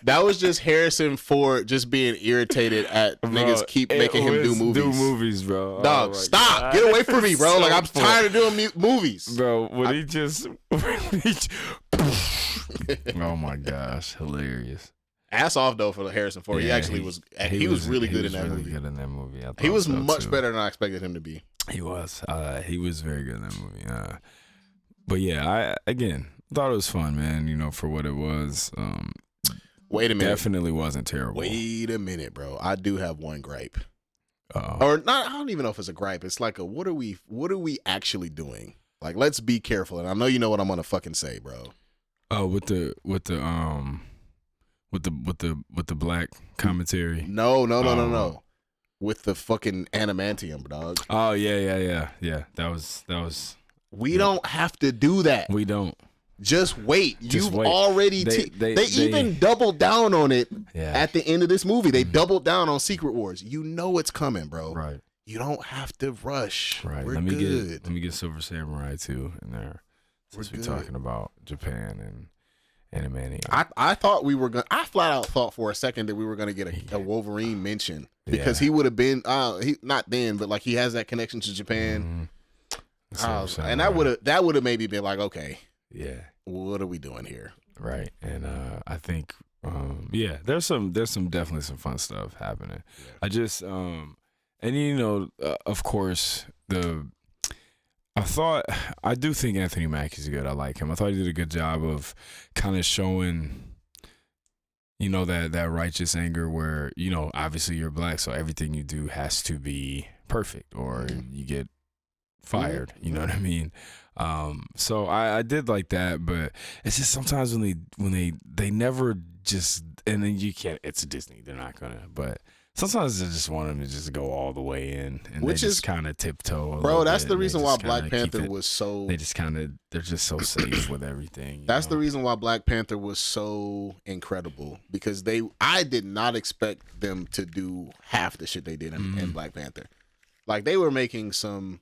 that was just Harrison Ford just being irritated at niggas keep making him do movies. Bro. Dog, stop. God. Get away from me, bro. So like, I'm tired of doing movies. Bro, oh my gosh, hilarious. Ass off though for Harrison Ford. Yeah, he was really good in that movie. He was much better than I expected him to be. He was. He was very good in that movie. But yeah, thought it was fun, man. You know, for what it was. Wait a minute. Definitely wasn't terrible. Wait a minute, bro. I do have one gripe. Uh-oh. Or not. I don't even know if it's a gripe. It's like a what are we actually doing? Like, let's be careful. And I know you know what I'm gonna fucking say, bro. Oh, with the black commentary. No. With the fucking adamantium, dog. Oh yeah. That was. We don't have to do that. We don't. Just wait. You've wait. already. They even doubled down on it at the end of this movie. They doubled down on Secret Wars. You know it's coming, bro. Right. You don't have to rush. Right. We're let me good. get Silver Samurai too in there. Since we're talking about Japan and anime. I thought we were gonna. I flat out thought for a second that we were gonna get a Wolverine mention because he would have been. He not then, but like he has that connection to Japan. And that would have maybe been like, okay, yeah, what are we doing here? Right. And I think there's definitely some fun stuff happening. Yeah. I just and you know, of course I do think Anthony Mackie's good. I like him. I thought he did a good job of kind of showing, you know, that righteous anger where, you know, obviously you're black, so everything you do has to be perfect or you get fired. You know what I mean? So I did like that, but it's just sometimes when they never just, and then you can't, it's Disney, they're not gonna, but sometimes I just want them to just go all the way in, and which they is just kind of tiptoe. Bro, that's the reason why Black Panther was so. They're just so safe with everything. That's the reason why Black Panther was so incredible because I did not expect them to do half the shit they did in Black Panther. Like they were making some,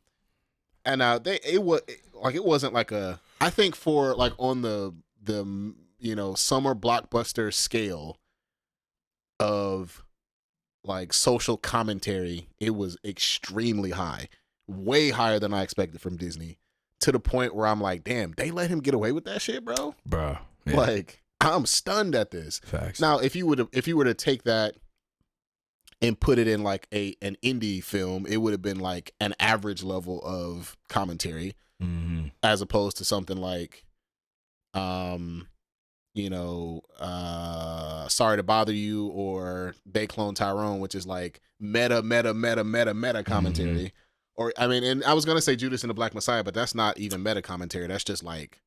and it wasn't like a. I think for like on the you know summer blockbuster scale of like social commentary, it was extremely high, way higher than I expected from Disney, to the point where I'm like, damn, they let him get away with that shit, bro. Yeah. Like, I'm stunned at this. Facts. Now, if you were to take that and put it in like an indie film, it would have been like an average level of commentary, as opposed to something like, you know, Sorry to Bother You or They Clone Tyrone, which is like meta commentary. Or I mean, and I was gonna say Judas and the Black Messiah, but that's not even meta commentary. That's just like,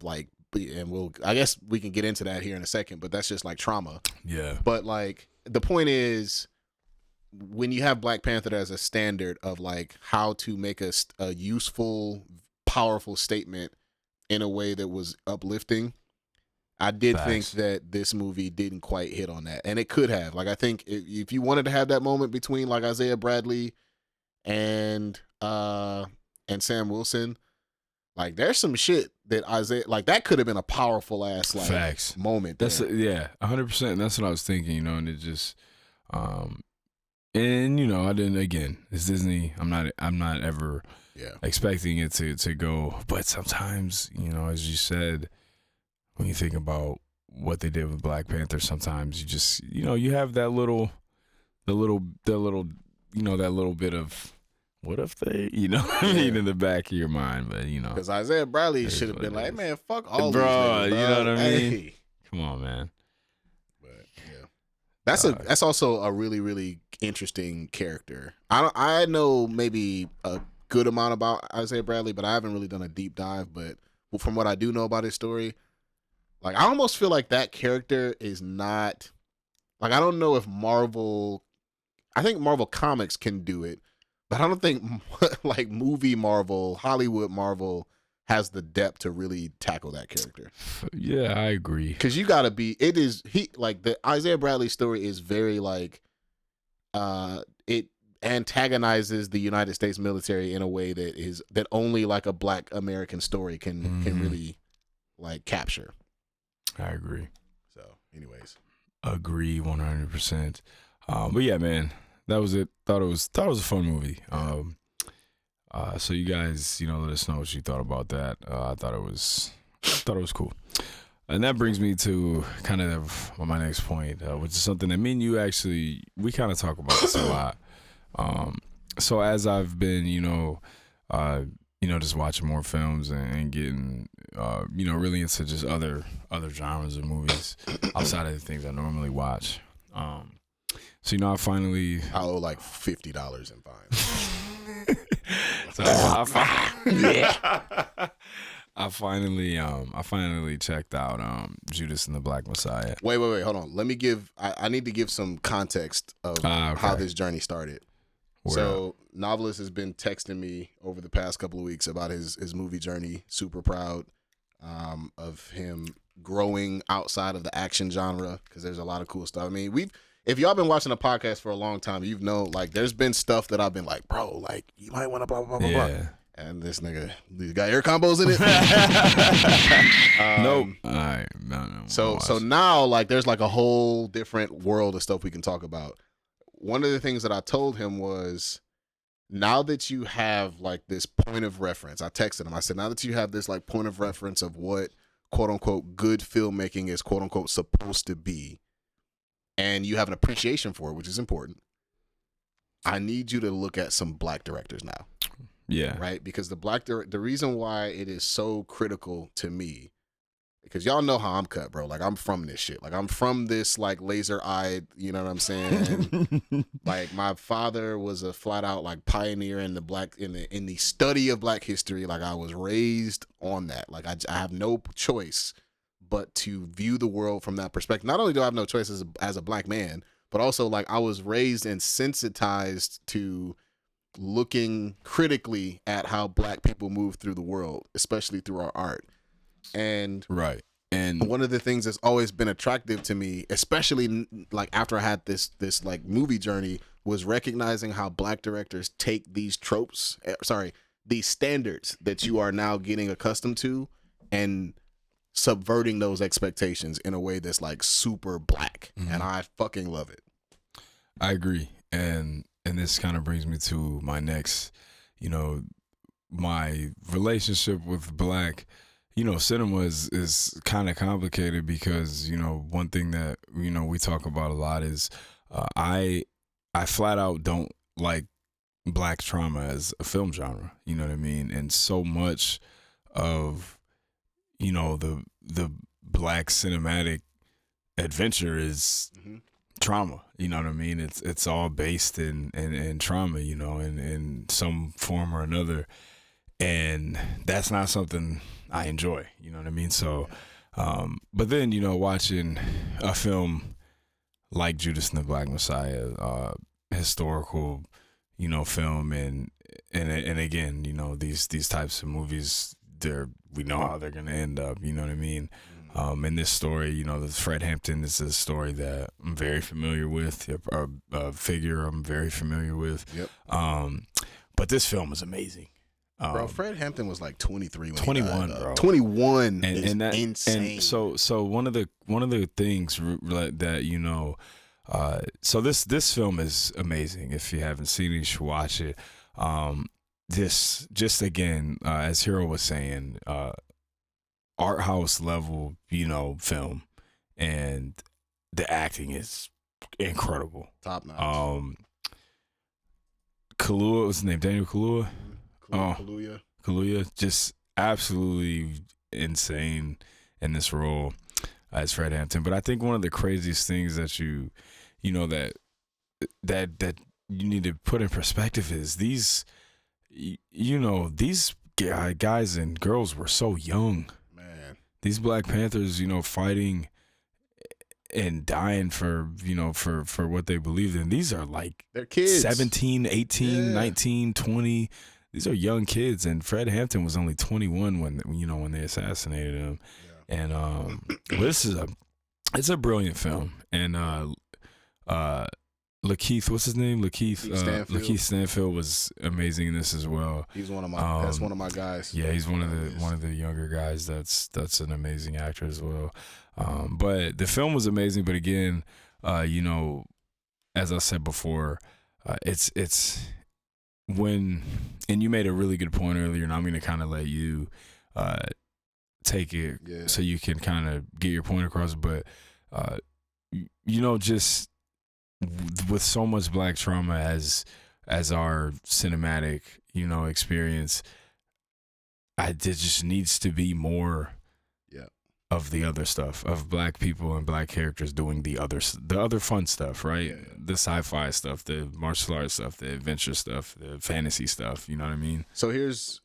and I guess we can get into that here in a second, but that's just like trauma. Yeah. But like the point is, when you have Black Panther as a standard of like how to make a useful, powerful statement in a way that was uplifting, I did think that this movie didn't quite hit on that, and it could have. Like, I think if you wanted to have that moment between like Isaiah Bradley and Sam Wilson, like there's some shit that Isaiah, like that could have been a powerful ass like moment. That's 100%. That's what I was thinking, you know, and it just, and you know, I didn't. Again, it's Disney. I'm not ever expecting it to go, but sometimes, you know, as you said. When you think about what they did with Black Panther, sometimes you just, you know, you have that little, you know, that little bit of, what if they, you know what I mean, in the back of your mind, but you know. Because Isaiah Bradley should have been like, man, fuck all bro, these niggas, bro. You know what I mean? Hey. Come on, man. But yeah. That's also a really, really interesting character. I know maybe a good amount about Isaiah Bradley, but I haven't really done a deep dive, but from what I do know about his story, like, I almost feel like that character is not, like, I don't know if I think Marvel Comics can do it, but I don't think, like, movie Marvel, Hollywood Marvel has the depth to really tackle that character. Yeah, I agree. Because you gotta the Isaiah Bradley story is very, like, it antagonizes the United States military in a way that only, like, a Black American story can really, like, capture. I agree. So, anyways, agree 100%. But yeah, man, that was it. Thought it was a fun movie. So you guys, you know, let us know what you thought about that. I thought it was cool. And that brings me to kind of my next point, which is something that me and you we kind of talk about this a lot. So as I've been, you know, just watching more films and getting really into just other genres of movies outside of the things I normally watch. So I finally owe like $50 in fines. So I finally checked out Judas and the Black Messiah. Wait, hold on. I need to give some context of how this journey started. So Noveliss has been texting me over the past couple of weeks about his movie journey. Super proud of him growing outside of the action genre, because there's a lot of cool stuff. I mean, if y'all been watching the podcast for a long time, you've known, like, there's been stuff that I've been like, bro, like, you might want to blah, blah, blah, blah. And this nigga, he's got air combos in it. Nope. All right. No. So now, like, there's like a whole different world of stuff we can talk about. One of the things that I told him was, now that you have like this point of reference, I texted him. I said, now that you have this like point of reference of what quote unquote good filmmaking is quote unquote supposed to be, and you have an appreciation for it, which is important, I need you to look at some black directors now. Yeah. Right? Because the reason why it is so critical to me, because y'all know how I'm cut, bro. Like, I'm from this shit. Like, I'm from this, like, laser-eyed, you know what I'm saying? Like, my father was a flat-out, like, pioneer in the study of black history. Like, I was raised on that. Like, I have no choice but to view the world from that perspective. Not only do I have no choice as a black man, but also, like, I was raised and sensitized to looking critically at how black people move through the world, especially through our art. And one of the things that's always been attractive to me, especially like after I had this like movie journey, was recognizing how black directors take these these standards that you are now getting accustomed to, and subverting those expectations in a way that's like super black. Mm-hmm. And I fucking love it. I agree. And this kind of brings me to my next, my relationship with black, cinema is kind of complicated because, one thing that, we talk about a lot is I flat out don't like black trauma as a film genre, you know what I mean? And so much of, the black cinematic adventure is trauma, you know what I mean? It's all based in trauma, in some form or another. And that's not something I enjoy, you know what I mean? So, but then, watching a film like Judas and the Black Messiah, historical, film, and again, these types of movies, we know how they're gonna end up, you know what I mean? In this story, the Fred Hampton is a story that I'm very familiar with, a figure I'm very familiar with. Yep. But this film is amazing. Bro, Fred Hampton was like 23 when 21, he died, bro. 21 and that, insane. And so one of the things that so this film is amazing. If you haven't seen it, you should watch it. This just again, as Hero was saying, art house level, film, and the acting is incredible, top notch. Kaluuya, what's his name? Daniel Kaluuya. Kaluuya, just absolutely insane in this role as Fred Hampton. But I think one of the craziest things that that you need to put in perspective is these guys and girls were so young. Man, these Black Panthers, fighting and dying for what they believed in. These are like they're kids, 17, 18, 19, 20. These are young kids, and Fred Hampton was only 21 when they assassinated him. Yeah. And it's a brilliant film. And Lakeith, what's his name? Lakeith Stanfield was amazing in this as well. He's one of my that's one of my guys. Yeah, he's one of the younger guys. That's an amazing actor as well. But the film was amazing. But again, as I said before, it's when, and you made a really good point earlier, and I'm going to kind of let you take it so you can kind of get your point across. But just with so much black trauma as our cinematic experience, there just needs to be more of the other stuff, of black people and black characters doing the other fun stuff, right? Yeah. The sci-fi stuff, the martial arts stuff, the adventure stuff, the fantasy stuff, you know what I mean? So he's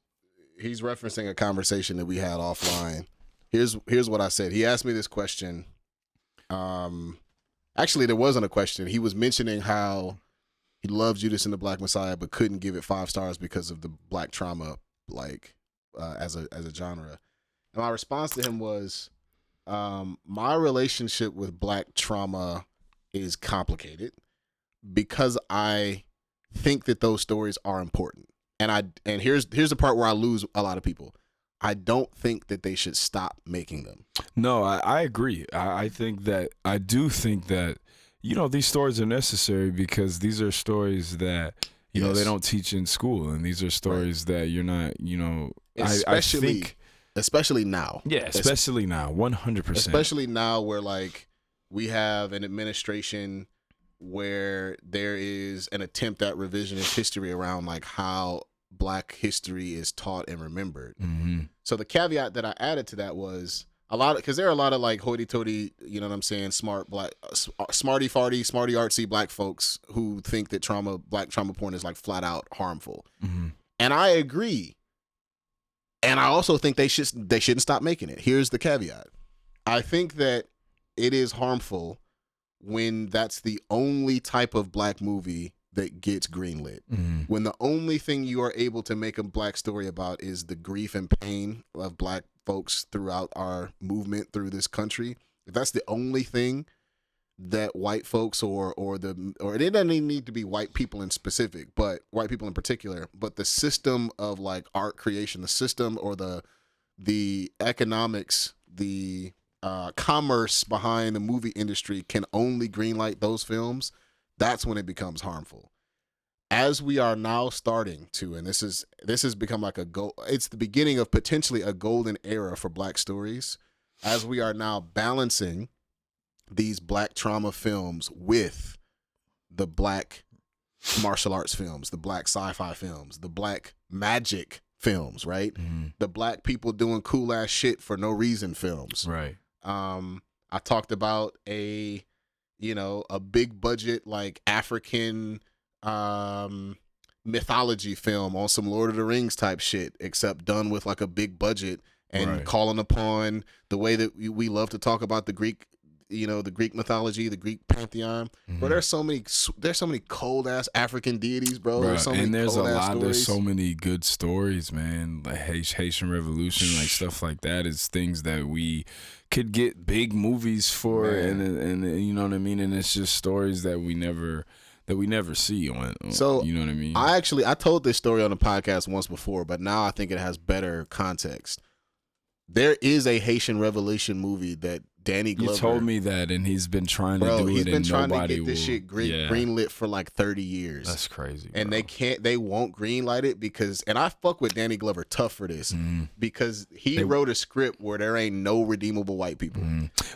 referencing a conversation that we had offline. Here's what I said. He asked me this question. Actually, there wasn't a question. He was mentioning how he loved Judas and the Black Messiah, but couldn't give it 5 stars because of the black trauma, like as a genre. And my response to him was, my relationship with black trauma is complicated because I think that those stories are important. And here's the part where I lose a lot of people. I don't think that they should stop making them. No, I agree. I do think that, these stories are necessary because these are stories that, you know, they don't teach in school. And these are stories that you're not, Especially now. Yeah, especially now, 100%. Especially now where, like, we have an administration where there is an attempt at revisionist history around, like, how black history is taught and remembered. Mm-hmm. So the caveat that I added to that was because there are a lot of, like, hoity-toity, you know what I'm saying, smarty-farty, smarty-artsy black folks who think that black trauma porn is, like, flat-out harmful. Mm-hmm. And I agree. And I also think they shouldn't stop making it. Here's the caveat. I think that it is harmful when that's the only type of black movie that gets greenlit. Mm-hmm. When the only thing you are able to make a black story about is the grief and pain of black folks throughout our movement through this country. If that's the only thing that white folks or it doesn't even need to be white people in specific, but white people in particular, but the system of, like, art creation, the system or the economics, the commerce behind the movie industry can only greenlight those films, that's when it becomes harmful. As we are now starting to, and this has become like it's the beginning of potentially a golden era for black stories, as we are now balancing these black trauma films with the black martial arts films, the black sci-fi films, the black magic films, right? Mm-hmm. The black people doing cool ass shit for no reason films. Right. I talked about a big budget, like, African mythology film on some Lord of the Rings type shit, except done with, like, a big budget and calling upon the way that we love to talk about the Greek mythology, the Greek pantheon. Mm-hmm. Bro, there's so many cold ass African deities, bro. There's so many there's so many good stories, man. Like Haitian Revolution, like stuff like that is things that we could get big movies for, and you know what I mean. And it's just stories that we never see on. So you know what I mean. I told this story on the podcast once before, but now I think it has better context. There is a Haitian Revolution movie that Danny Glover. You told me that, and he's been trying to do it, he's been and trying nobody to get this shit greenlit for like 30 years. That's crazy. And they won't greenlight it because, and I fuck with Danny Glover tough for this, because he wrote a script where there ain't no redeemable white people.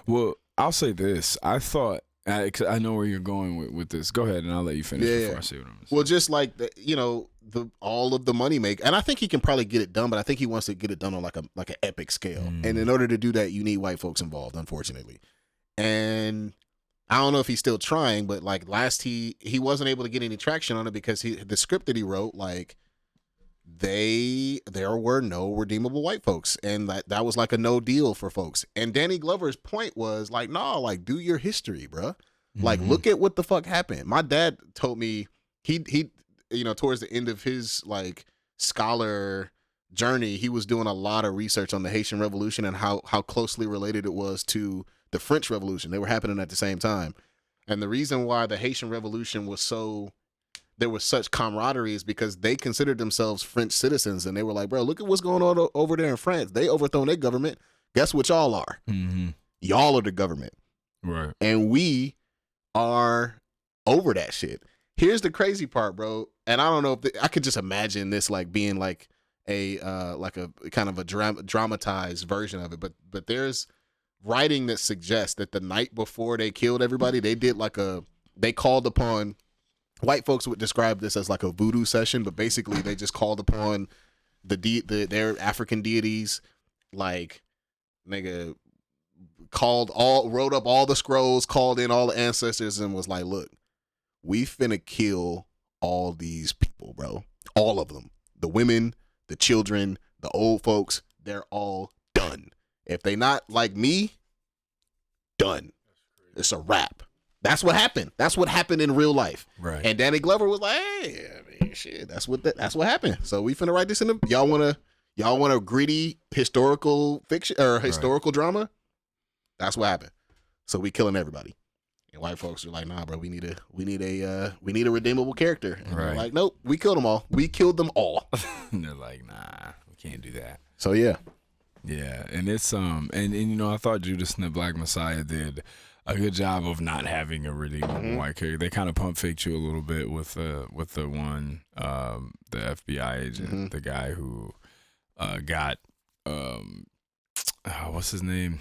Well, I'll say this. I thought, I know where you're going with this. Go ahead, and I'll let you finish before I say what I'm saying. Well, just like all of the money make, and I think he can probably get it done, but I think he wants to get it done on like an epic scale. And in order to do that, you need white folks involved, unfortunately. And I don't know if he's still trying, but like he wasn't able to get any traction on it because the script that he wrote, like, there were no redeemable white folks, and that was like a no deal for folks. And Danny Glover's point was like, no, like, do your history, bruh. Like, look at what the fuck happened. My dad told me he towards the end of his, like, scholar journey, he was doing a lot of research on the Haitian Revolution and how closely related it was to the French Revolution. They were happening at the same time. And the reason why the Haitian Revolution there was such camaraderie is because they considered themselves French citizens, and they were like, bro, look at what's going on over there in France. They overthrown their government. Guess what y'all are? Y'all are the government. Right. And we are over that shit. Here's the crazy part, bro. And I don't know if I could just imagine this like being like a kind of a dramatized version of it, but there's writing that suggests that the night before they killed everybody, they called upon, white folks would describe this as like a voodoo session, but basically they just called upon their African deities, like, nigga, wrote up all the scrolls, called in all the ancestors, and was like, look, we finna kill all these people, bro. All of them. The women, the children, the old folks, they're all done. If they not like me, done. It's a wrap. That's what happened. That's what happened in real life. Right. And Danny Glover was like, hey, I mean, shit, that's what happened. So we finna write this in the y'all want a gritty historical fiction or historical drama? That's what happened. So we killing everybody. And white folks are like, nah, bro, we need a redeemable character. And they're like, nope, we killed them all. We killed them all. And they're like, nah, we can't do that. So yeah. Yeah. And it's and you know, I thought Judas and the Black Messiah did a good job of not having a redeemable white character. They kind of pump faked you a little bit with the one, the FBI agent, the guy who got what's his name?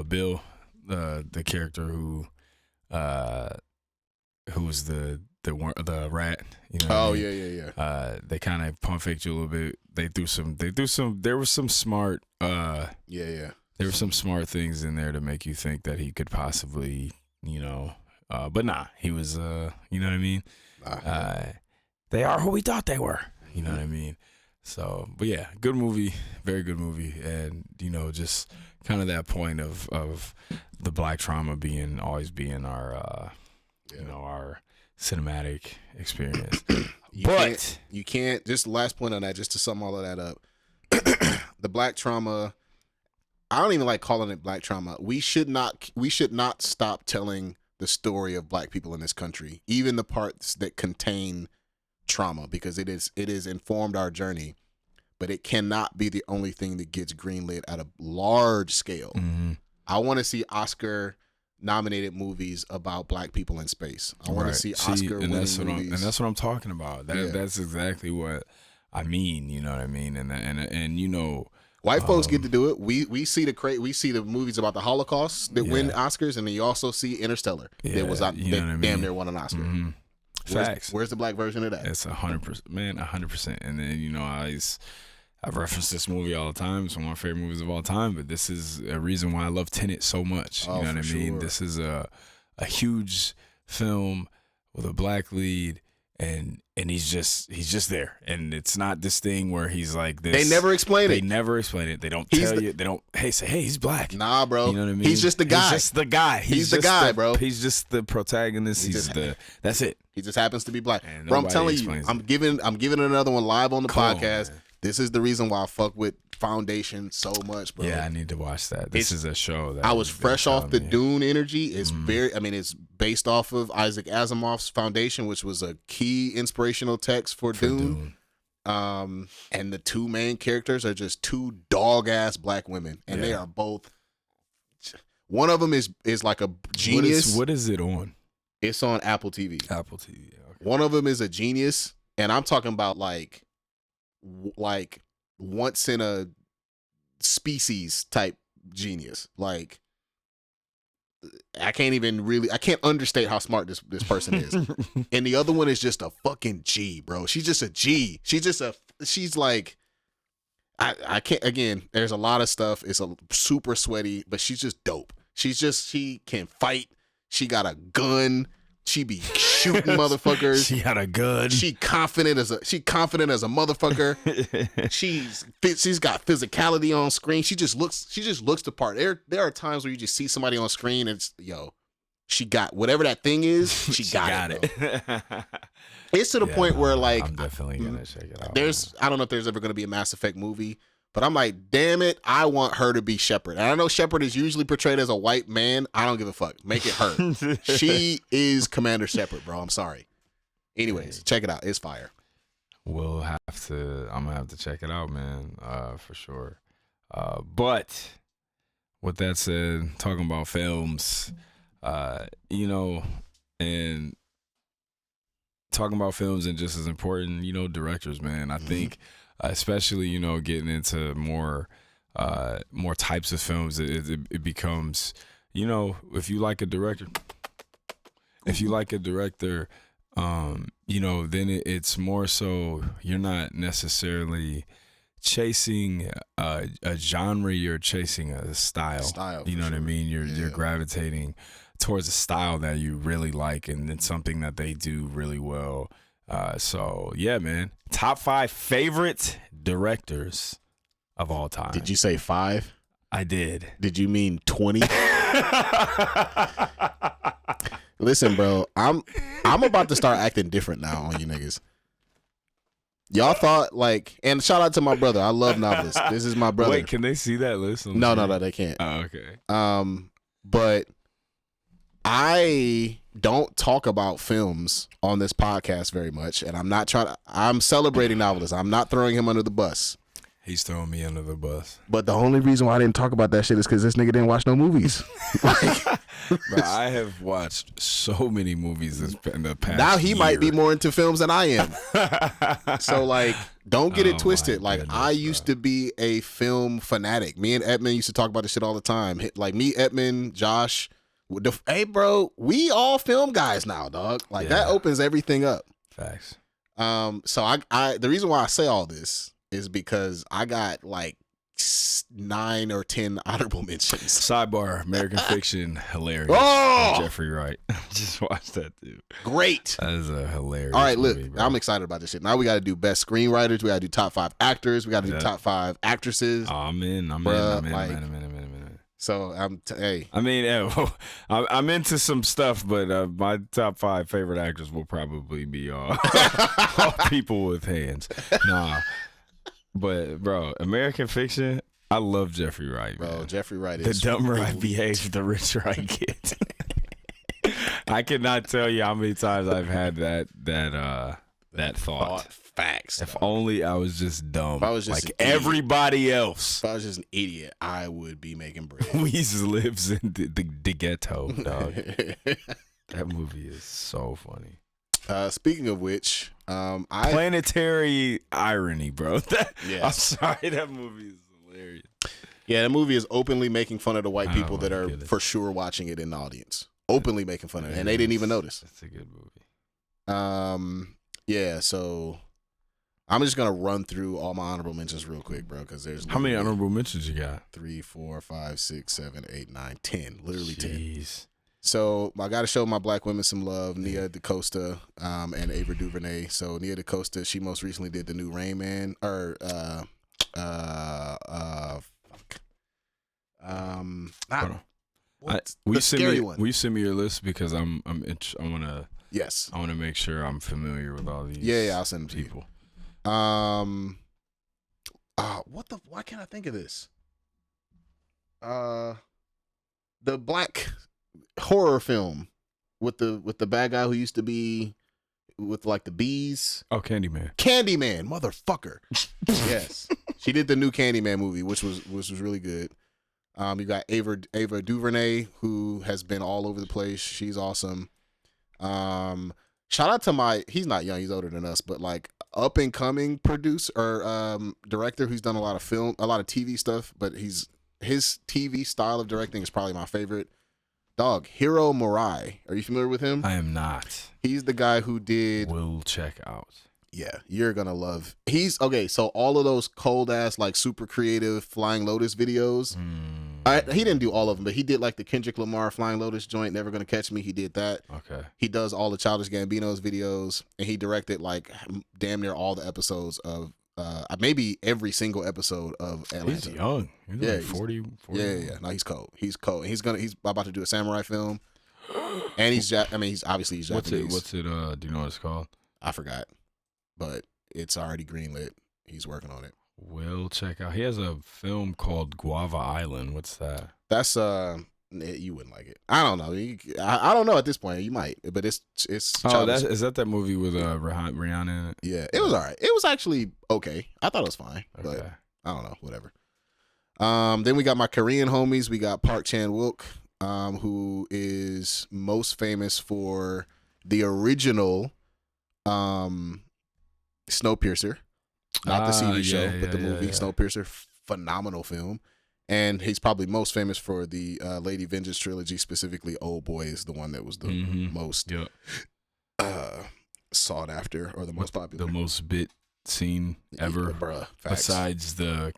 Bill, the character who was the rat. You know yeah. They kind of pump faked you a little bit. There was some smart. There were some smart things in there to make you think that he could possibly, you know, but nah, he was, you know what I mean? They are who we thought they were, you know what I mean? So, but yeah, good movie, very good movie. And, you know, just kind of that point of the black trauma always being our, you know, our cinematic experience. You can't, just the last point on that, just to sum all of that up, the black trauma, I don't even like calling it black trauma. We should not stop telling the story of black people in this country, even the parts that contain trauma, because it is informed our journey, but it cannot be the only thing that gets greenlit at a large scale. I want to see Oscar nominated movies about black people in space. I want to see Oscar winning movies. And that's what I'm talking about. That's exactly what I mean. You know what I mean? And you know, white folks get to do it. We see the movies about the Holocaust that win Oscars, and then you also see Interstellar that was damn near won an Oscar. Facts. Where's the black version of that? It's 100%, man, 100%. And then, you know, I've referenced this movie all the time. It's one of my favorite movies of all time. But this is a reason why I love Tenet so much. You know what I mean? Sure. This is a huge film with a black lead. And he's just there, and it's not this thing where he's like this. They never explain it. They never explain it. They don't tell you. They don't. Hey, say, hey, he's black. Nah, bro. You know what I mean? He's just the guy. He's just the guy. He's the guy, bro. He's just the protagonist. That's it. He just happens to be black. Bro, I'm telling you, I'm giving another one live on the podcast. This is the reason why I fuck with Foundation so much, bro. Yeah, I need to watch that. This is a show that I was fresh off the Dune energy. It's it's based off of Isaac Asimov's Foundation, which was a key inspirational text for Dune. And the two main characters are just two dog ass black women, and they are both. One of them is like a genius. What is it on? It's on Apple TV. Apple TV. Okay. One of them is a genius, and I'm talking about like once in a species type genius. Like, I can't understate how smart this person is. And the other one is just a fucking G, bro. She's just a G. She's like, I can't, again, there's a lot of stuff. It's a super sweaty, but she's just dope. She can fight. She got a gun. She be shooting motherfuckers. She got a gun. She confident as a motherfucker. She's got physicality on screen. She just looks the part. There are times where you just see somebody on screen and it's, she got whatever that thing is. She got it. It's to the point where, like, I'm definitely gonna check it out. I don't know if there's ever gonna be a Mass Effect movie, but I'm like, damn it, I want her to be Shepard. And I know Shepard is usually portrayed as a white man. I don't give a fuck. Make it her. She is Commander Shepard, bro. I'm sorry. Anyways, check it out. It's fire. I'm gonna have to check it out, man, for sure. But with that said, talking about films, and talking about films and just as important, directors, man. I think, especially, getting into more types of films, it becomes, if you like a director, then it's more so you're not necessarily chasing a genre, you're chasing a style. You know what I mean? You're gravitating towards a style that you really like, and it's something that they do really well. So yeah, man. Top 5 favorite directors of all time. Did you say 5? I did. Did you mean 20? Listen, bro, I'm about to start acting different now on you niggas. Y'all thought and shout out to my brother. I love Noveliss. This is my brother. Wait, can they see that list? No, they can't. Oh, okay. But I don't talk about films on this podcast very much, and I'm celebrating Noveliss. I'm not throwing him under the bus. He's throwing me under the bus. But the only reason why I didn't talk about that shit is because this nigga didn't watch no movies. Bro, I have watched so many movies in the past Now he year. might be more into films than I am. So don't get it twisted. I used to be a film fanatic. Me and Edmund used to talk about this shit all the time. Me, Edmund, Josh. Hey, bro, we all film guys now, dog. That opens everything up. Facts. So I the reason why I say all this is because I got 9 or 10 honorable mentions. Sidebar: American Fiction, hilarious. Oh! Jeffrey Wright. Just watched that too. Great. That is a hilarious. All right, look, movie, bro. I'm excited about this shit. Now we got to do best screenwriters. We got to do top 5 actors. We got to do top 5 actresses. Oh, I'm in. So hey. I mean, I'm into some stuff, but my top 5 favorite actors will probably be all people with hands. Nah. But bro, American Fiction, I love Jeffrey Wright. Bro, man. Jeffrey Wright is the dumber I behave, the richer I get. I cannot tell you how many times I've had that thought. Facts. If only I was just dumb, if I was just everybody else. If I was just an idiot, I would be making bread. Weez lives in the ghetto, dog. That movie is so funny. Speaking of which, planetary irony, bro. Yes. I'm sorry, that movie is hilarious. Yeah, the movie is openly making fun of the white people that are for sure watching it in the audience. Openly making fun of it, and they didn't even notice. It's a good movie. Yeah, so I'm just gonna run through all my honorable mentions real quick, bro, because there's how many honorable mentions you got? 3, 4, 5, 6, 7, 8, 9, 10. Literally 10. So I got to show my black women some love. Nia DaCosta and Ava DuVernay. So Nia DaCosta, she most recently did the new Rain Man. Will you send me your list because I wanna. Yes. I wanna make sure I'm familiar with all these. Yeah, I'll send them to people. Why can't I think of this? The black horror film with the bad guy who used to be with the bees. Oh, Candyman, motherfucker. Yes, she did the new Candyman movie, which was really good. You got Ava DuVernay, who has been all over the place. She's awesome. Shout out to he's not young, he's older than us, but up and coming producer or director who's done a lot of TV stuff, but his TV style of directing is probably my favorite. Dog, Hiro Murai. Are you familiar with him? I am not. He's the guy who did. Will check out. Yeah, you're gonna love. He's okay. So all of those cold ass super creative Flying Lotus videos. He didn't do all of them, but he did the Kendrick Lamar Flying Lotus joint. Never Gonna Catch Me. He did that. Okay. He does all the Childish Gambino's videos, and he directed damn near all the episodes of. Maybe every single episode of Atlanta. He's young. He's 40. Yeah. No, he's cold. He's he's about to do a samurai film, and he's Japanese. What's it? Do you know what it's called? I forgot, but it's already greenlit. He's working on it. Will check out. He has a film called Guava Island. What's that? That's you wouldn't like it. I don't know. I don't know at this point. You might, but it's. Oh, is that movie with Rihanna in it? Yeah, it was alright. It was actually okay. I thought it was fine, but I don't know. Whatever. Then we got my Korean homies. We got Park Chan-wook, who is most famous for the original Snowpiercer, not the TV show, but the movie Snowpiercer. Phenomenal film. And he's probably most famous for the Lady Vengeance trilogy, specifically Old Boy is the one that was the most sought after or the most popular. The most bit scene ever, bruh. Facts. Besides the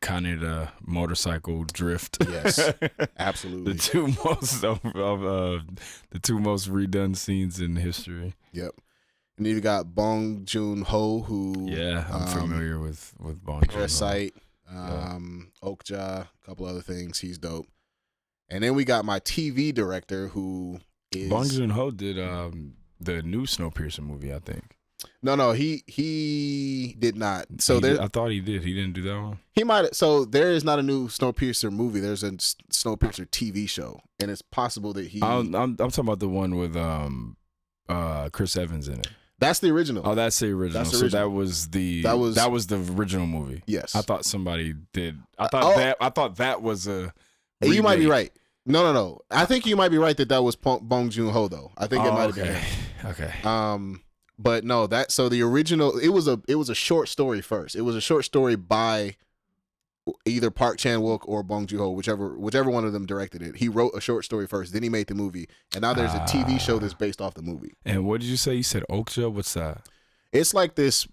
Canada motorcycle drift. Yes, absolutely. The two most the two most redone scenes in history. Yep. And then you got Bong Joon-ho, who I'm familiar with Bong Joon-ho. Parasite, Okja, a couple other things. He's dope. And then we got my TV director, who is Bong Joon-ho did the new Snowpiercer movie, I think. No, he did not. So I thought he did. He didn't do that one. He might. So there is not a new Snowpiercer movie. There's a Snowpiercer TV show, and it's possible that he. I'm talking about the one with Chris Evans in it. That's the original. Oh, that's the original. That's the so original. that was the original movie. Yes. I thought somebody did. I thought that was a. Remake. You might be right. No. I think you might be right that was Bong Joon-ho though. I think it might have been him. Okay. But no, the original it was a short story first. It was a short story by either Park Chan-wook or Bong Joon-ho, whichever one of them directed it. He wrote a short story first, then he made the movie, and now there's a TV show that's based off the movie. And what did you say? You said Okja? What's that? It's like this.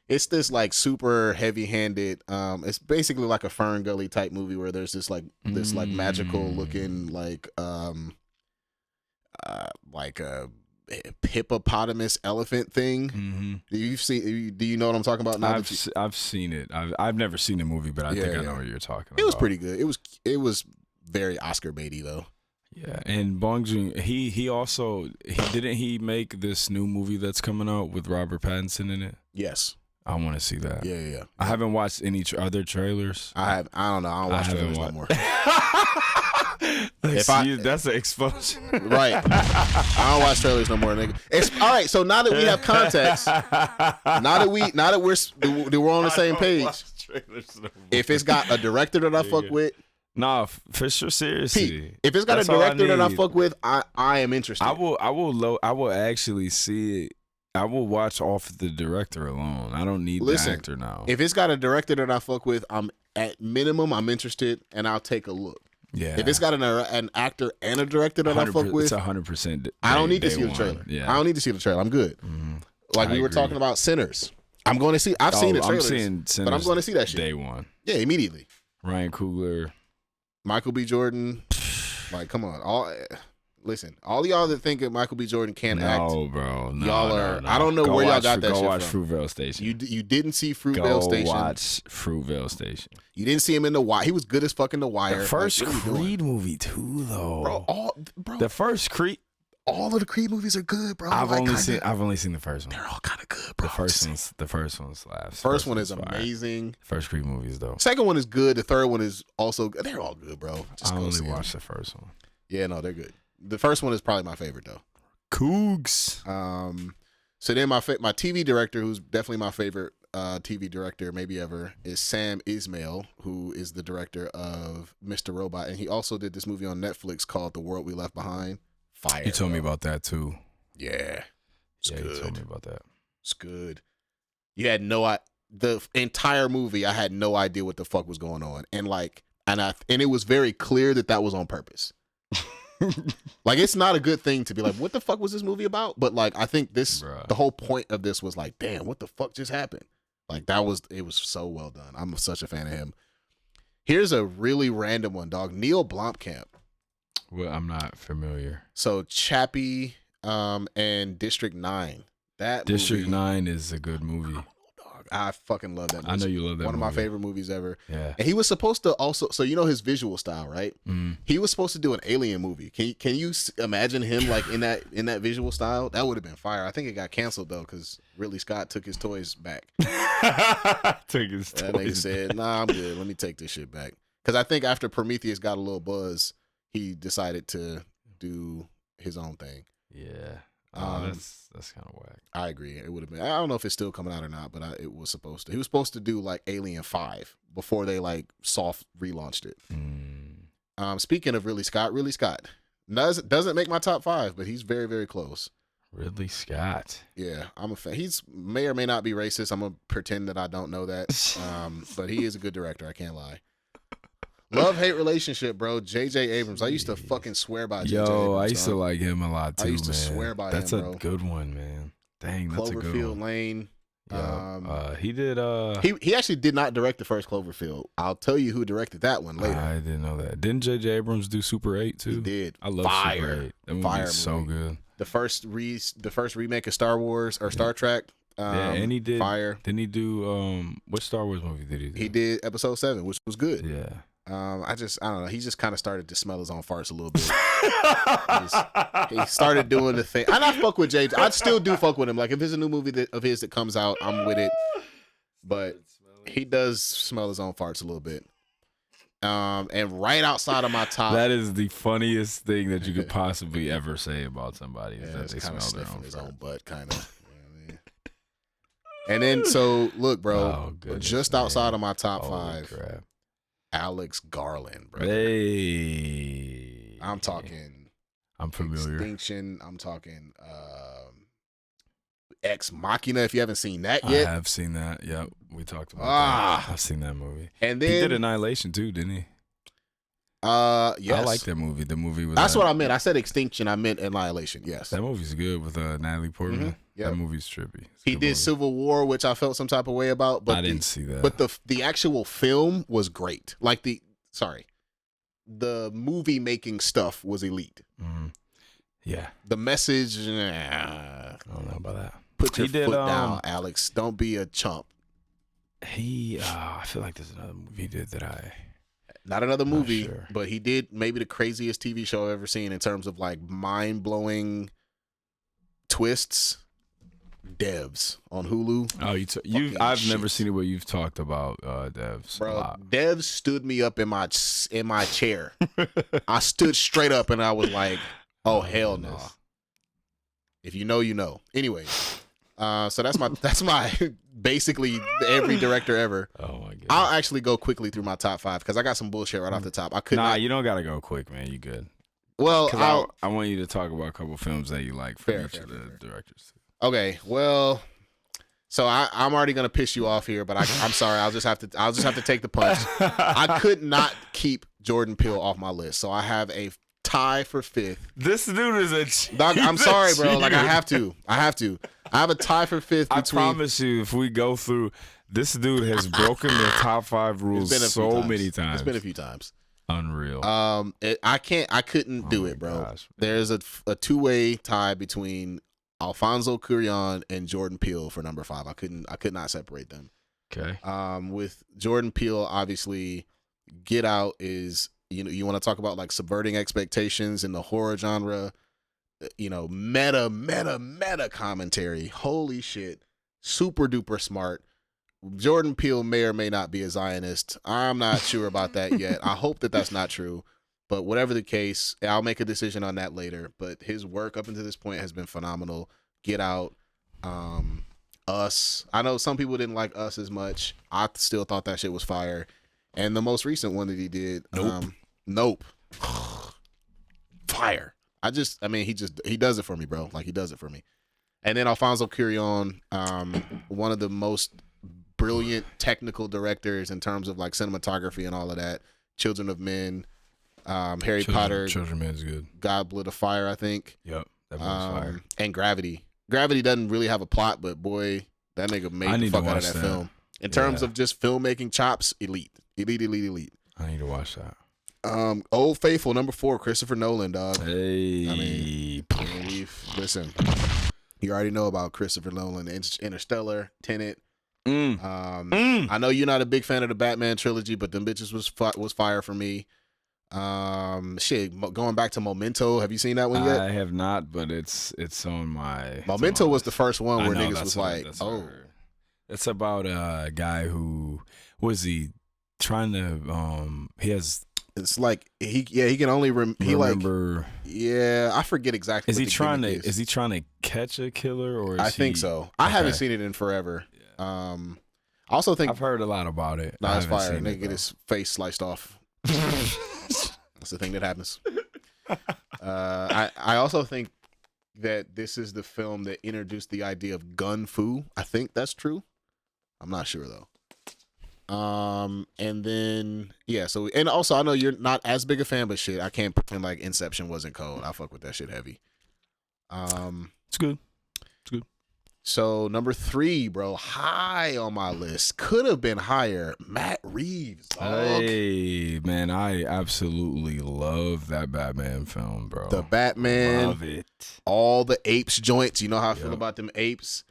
It's this like super heavy-handed. It's basically like a Fern Gully type movie where there's this magical looking like a hippopotamus elephant thing. Mm-hmm. Do you know what I'm talking about? I've seen it. I've never seen the movie, but I think I know what you're talking about. It was pretty good. It was very Oscar baity though. Yeah, and Bong Joon, he also didn't he make this new movie that's coming out with Robert Pattinson in it? Yes. I want to see that. Yeah. I haven't watched any other trailers. I don't know. I don't watch trailers no more. That's an explosion. Right. I don't watch trailers no more, nigga. All right. So now that we have context, now that we're on the same page. If it's got a director that I fuck with, nah, for sure, seriously. Pete, if it's got a director that I fuck with, I am interested. I will actually see it. I will watch off the director alone. I don't need the actor now. If it's got a director that I fuck with, I'm interested, and I'll take a look. Yeah. If it's got an actor and a director that I fuck with, it's 100%. I don't need to see the trailer. Yeah. I don't need to see the trailer. I'm good. Like we were talking about Sinners. I'm going to see. I've seen the trailers, I'm seeing Sinners, but I'm going to see that shit day one. Yeah, immediately. Ryan Coogler, Michael B. Jordan. Like, come on, listen, all y'all that think that Michael B. Jordan can't act. No, bro. No, y'all are. No. I don't know where y'all got that shit from. Go watch Fruitvale Station. You didn't see Fruitvale Station. Go watch Fruitvale Station. You didn't see him in The Wire. He was good as fucking The Wire. The first Creed movie too, though. Bro, the first Creed. All of the Creed movies are good, bro. I've only seen the first one. They're all kind of good, bro. The first one slaps. First one is amazing. First Creed movies though. Second one is good. The third one is also good. They're all good, bro. I only watched the first one. Yeah, no, they're good. The first one is probably my favorite though. Cougs. So then my TV director, who's definitely my favorite TV director maybe ever, is Sam Ismail, who is the director of Mr. Robot, and he also did this movie on Netflix called The World We Left Behind. Fire. You told me about that too. Yeah. It's good. You told me about that. It's good. You had the entire movie, I had no idea what the fuck was going on. And and it was very clear that was on purpose. Like, it's not a good thing to be like, what the fuck was this movie about? But like, I think the whole point of this was like, damn, what the fuck just happened? Like, it was so well done. I'm such a fan of him. Here's a really random one, dog. Neil Blomkamp. Well, I'm not familiar. So Chappie and District 9. District 9 is a good movie. Dog, I fucking love that movie. I know you love that movie. One of my favorite movies ever. Yeah. And he was supposed to also, so you know his visual style, right? Mm. He was supposed to do an Alien movie. Can you imagine him like in that visual style? That would have been fire. I think it got canceled though because Ridley Scott took his toys back. That nigga said, "Nah, I'm good. Let me take this shit back." Because I think after Prometheus got a little buzz, he decided to do his own thing. Yeah. That's kind of whack. I agree. It would have been. I don't know if it's still coming out or not, but it was supposed to. He was supposed to do like Alien 5 before they like soft relaunched it. Speaking of Ridley Scott doesn't make my top 5, but he's very, very close. Ridley Scott. Yeah, I'm a fan. He's may or may not be racist. I'm gonna pretend that I don't know that. But he is a good director. I can't lie. Love-hate relationship, bro. J.J. Abrams. I used to fucking swear by J.J. Abrams. I used to like him a lot too, man. I used to swear by that's him, bro. That's a good one, man. Dang, that's a good one. Cloverfield Lane. Yeah. He did. He actually did not direct the first Cloverfield. I'll tell you who directed that one later. I didn't know that. Didn't J.J. Abrams do Super 8 too? He did. I love Super 8. That movie is so good. The first remake of Star Wars or Star Trek. And he did Fire. Didn't he do what Star Wars movie did he do? He did Episode 7, which was good. Yeah. I don't know. He just kind of started to smell his own farts a little bit. He started doing the thing. And I fuck with Jay. I still do fuck with him. Like if there's a new movie of his that comes out, I'm with it. But he does smell his own farts a little bit. And right outside of my top, that is the funniest thing that you could possibly ever say about somebody. Is that they smell their own his fart. own butt, kind of. And then so look, bro, just outside of my top 5. Crap. Alex Garland, bro. Hey, I'm talking. I'm familiar. Extinction. I'm talking. Ex Machina. If you haven't seen that yet, I have seen that. Yep, we talked about that. I've seen that movie. And then he did Annihilation too, didn't he? Yes. I like that movie. The movie was. That's what I meant. I said Extinction. I meant Annihilation. Yes. That movie's good with Natalie Portman. Mm-hmm. Yep. That movie's trippy. He did Civil War, which I felt some type of way about, but I didn't see that. But the actual film was great. Like the movie making stuff was elite. Mm-hmm. Yeah. The message. I don't know about that. Put your foot down, Alex. Don't be a chump. I feel like there's another movie he did that Not another movie, sure. But he did maybe the craziest TV show I've ever seen in terms of like mind blowing twists. Devs on Hulu. Oh, I've never seen it, but you've talked about Devs. Bro, a lot. Devs stood me up in my chair. I stood straight up and I was like, "Oh hell no!" If you know, you know. Anyway, so that's my basically every director ever. Oh my god! I'll actually go quickly through my top 5 because I got some bullshit right off the top. I could not. You don't gotta go quick, man. You good? Well, I want you to talk about a couple films that you like from each of the directors. Okay, well, so I'm already gonna piss you off here, but I'm sorry. I'll just have to take the punch. I could not keep Jordan Peele off my list, so I have a tie for 5th. This dude is a Dog, I'm sorry, bro. Like I have to. I have a tie for 5th. I promise you, if we go through, this dude has broken the top 5 rules so many times. It's been a few times. Unreal. I couldn't do it, bro. Gosh, there's a 2-way tie between Alfonso Cuarón and Jordan Peele for number 5. I could not separate them. Okay. With Jordan Peele, obviously, Get Out is, you want to talk about like subverting expectations in the horror genre, meta commentary. Holy shit. Super duper smart. Jordan Peele may or may not be a Zionist. I'm not sure about that yet. I hope that that's not true. But whatever the case, I'll make a decision on that later. But his work up until this point has been phenomenal. Get Out, Us. I know some people didn't like Us as much. I still thought that shit was fire. And the most recent one that he did, Nope. Fire. He does it for me, bro. Like he does it for me. And then Alfonso Cuarón, one of the most brilliant technical directors in terms of like cinematography and all of that. Children of Men. Harry Potter. Children of Men is good. Goblet of Fire, I think. Yep. That one's fire. And Gravity. Gravity doesn't really have a plot, but boy, that nigga made the fuck out of that film. In terms of just filmmaking chops, elite. Elite. I need to watch that. Old Faithful, number 4, Christopher Nolan, dog. Hey. Listen, you already know about Christopher Nolan, Interstellar, Tenet. I know you're not a big fan of the Batman trilogy, but them bitches was fire for me. Going back to Memento, have you seen that one yet? I have not, but it's on my. Memento was the first one where niggas was like, "Oh." It's about a guy who was he trying to he has. It's like he can only remember. I forget exactly. Is he trying to catch a killer or? I think so. I haven't seen it in forever. Yeah. I also think I've heard a lot about it. Nah, it's fire. Nigga get his face sliced off. That's the thing that happens. I also think that this is the film that introduced the idea of gun fu. I think that's true. I'm not sure though. And then so and also I know you're not as big a fan, but shit, I can't pretend like Inception wasn't cold. I fuck with that shit heavy. It's good. So number 3, bro, high on my list. Could have been higher. Matt Reeves, dog. Hey, man, I absolutely love that Batman film, bro. The Batman. Love it. All the apes joints. You know how I feel about them apes.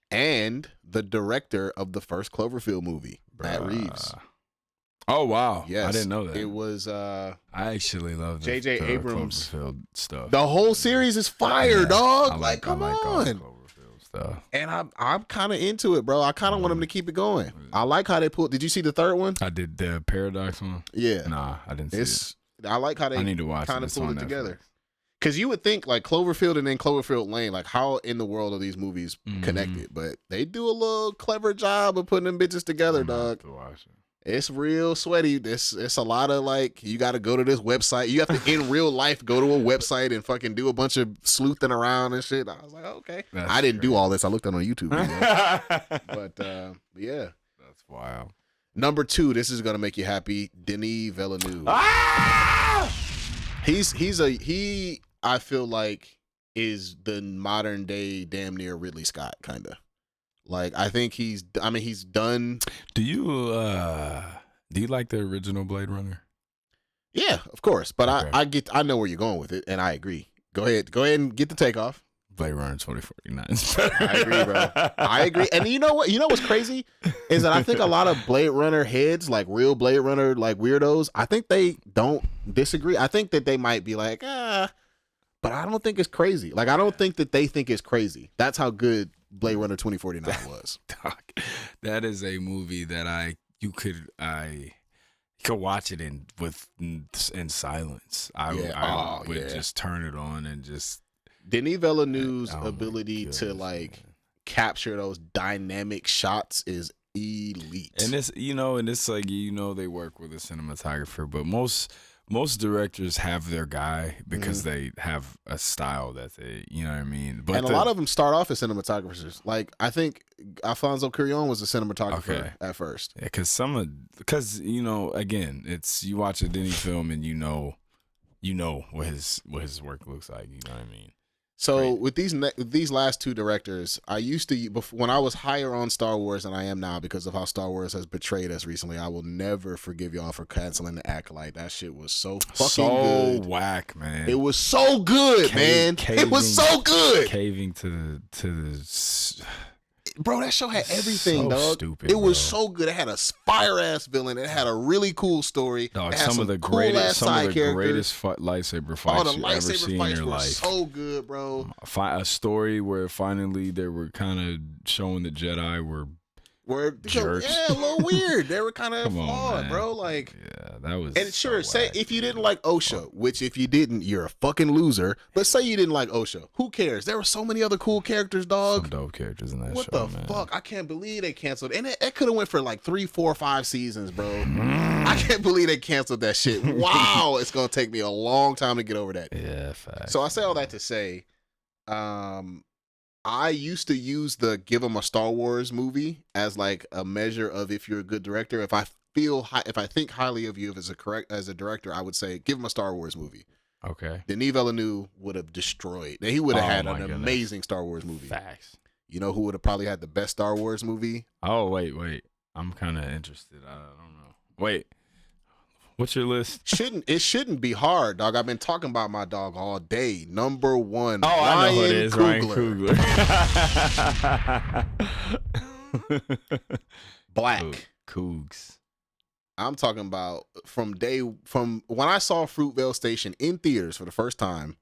And the director of the first Cloverfield movie, Matt Reeves. Oh, wow. Yes. I didn't know that. It was I actually love the J.J. Abrams Cloverfield stuff. The whole series is fire, dog. Like, come on. Cloverfield stuff. And I'm kind of into it, bro. I kind of want him to keep it going. I like how they pulled. Did you see the third one? I did the Paradox one. Yeah. Nah, I didn't see it. I like how they kind of pulled it together. Because you would think like Cloverfield and then Cloverfield Lane, like how in the world are these movies connected? But they do a little clever job of putting them bitches together, dog. It's real sweaty. It's a lot of like, you got to go to this website. You have to, in real life, go to a website and fucking do a bunch of sleuthing around and shit. I was like, okay. I didn't do all this. I looked on a YouTube video. But yeah. That's wild. Number 2, this is going to make you happy. Denis Villeneuve. He, I feel like, is the modern day damn near Ridley Scott, kind of. Like, I think he's done. Do you like the original Blade Runner? Yeah, of course. But okay. I know where you're going with it, and I agree. Go ahead and get the takeoff. Blade Runner 2049. I agree, bro. I agree. And you know what? You know what's crazy is that I think a lot of Blade Runner heads, like real Blade Runner like weirdos, I think they don't disagree. I think that they might be like, but I don't think it's crazy. Like, I don't think that they think it's crazy. That's how good Blade Runner 2049 was. That is a movie that you could watch it in silence. I would just turn it on and just. Denis Villeneuve's ability to like capture those dynamic shots is elite. And it's like they work with a cinematographer, but most directors have their guy because they have a style that they, you know what I mean? But a lot of them start off as cinematographers. Like, I think Alfonso Cuarón was a cinematographer at first. Yeah, because again, it's, you watch a Denis film and you know what his work looks like, you know what I mean? So with these last 2 directors, I used to, when I was higher on Star Wars than I am now because of how Star Wars has betrayed us recently, I will never forgive y'all for canceling The Acolyte. That shit was so fucking good. So whack, man. It was so good, man. It was so good. Caving to the Bro, that show had everything, so dog. Stupid, it was so good. It had a fire-ass villain. It had a really cool story. Dog, it had some of the greatest lightsaber fights you ever seen in your life. So good, bro. A story where finally they were kind of showing the Jedi were jerks. Yeah, a little weird. They were kind of flawed, bro. Like, yeah, that was. And sure, say whack, if you didn't like OSHA, which if you didn't, you're a fucking loser. But say you didn't like OSHA, who cares? There were so many other cool characters, dog. Some dope characters in that show. What the fuck? I can't believe they canceled. And it could have went for like 3, 4, 5 seasons, bro. I can't believe they canceled that shit. Wow, it's gonna take me a long time to get over that. Yeah, facts. So I say all that to say, I used to use the give them a Star Wars movie as like a measure of if you're a good director. If I think highly of you as a director, I would say give him a Star Wars movie. Okay. Denis Villeneuve would have destroyed. He would have had an amazing Star Wars movie. Facts. You know who would have probably had the best Star Wars movie? Oh, wait. I'm kind of interested. I don't know. Wait. What's your list? It shouldn't be hard, dog. I've been talking about my dog all day. Number 1, oh, Ryan I know who it is. Coogler. Ryan Coogler. Black. Cougs. I'm talking about from when I saw Fruitvale Station in theaters for the first time.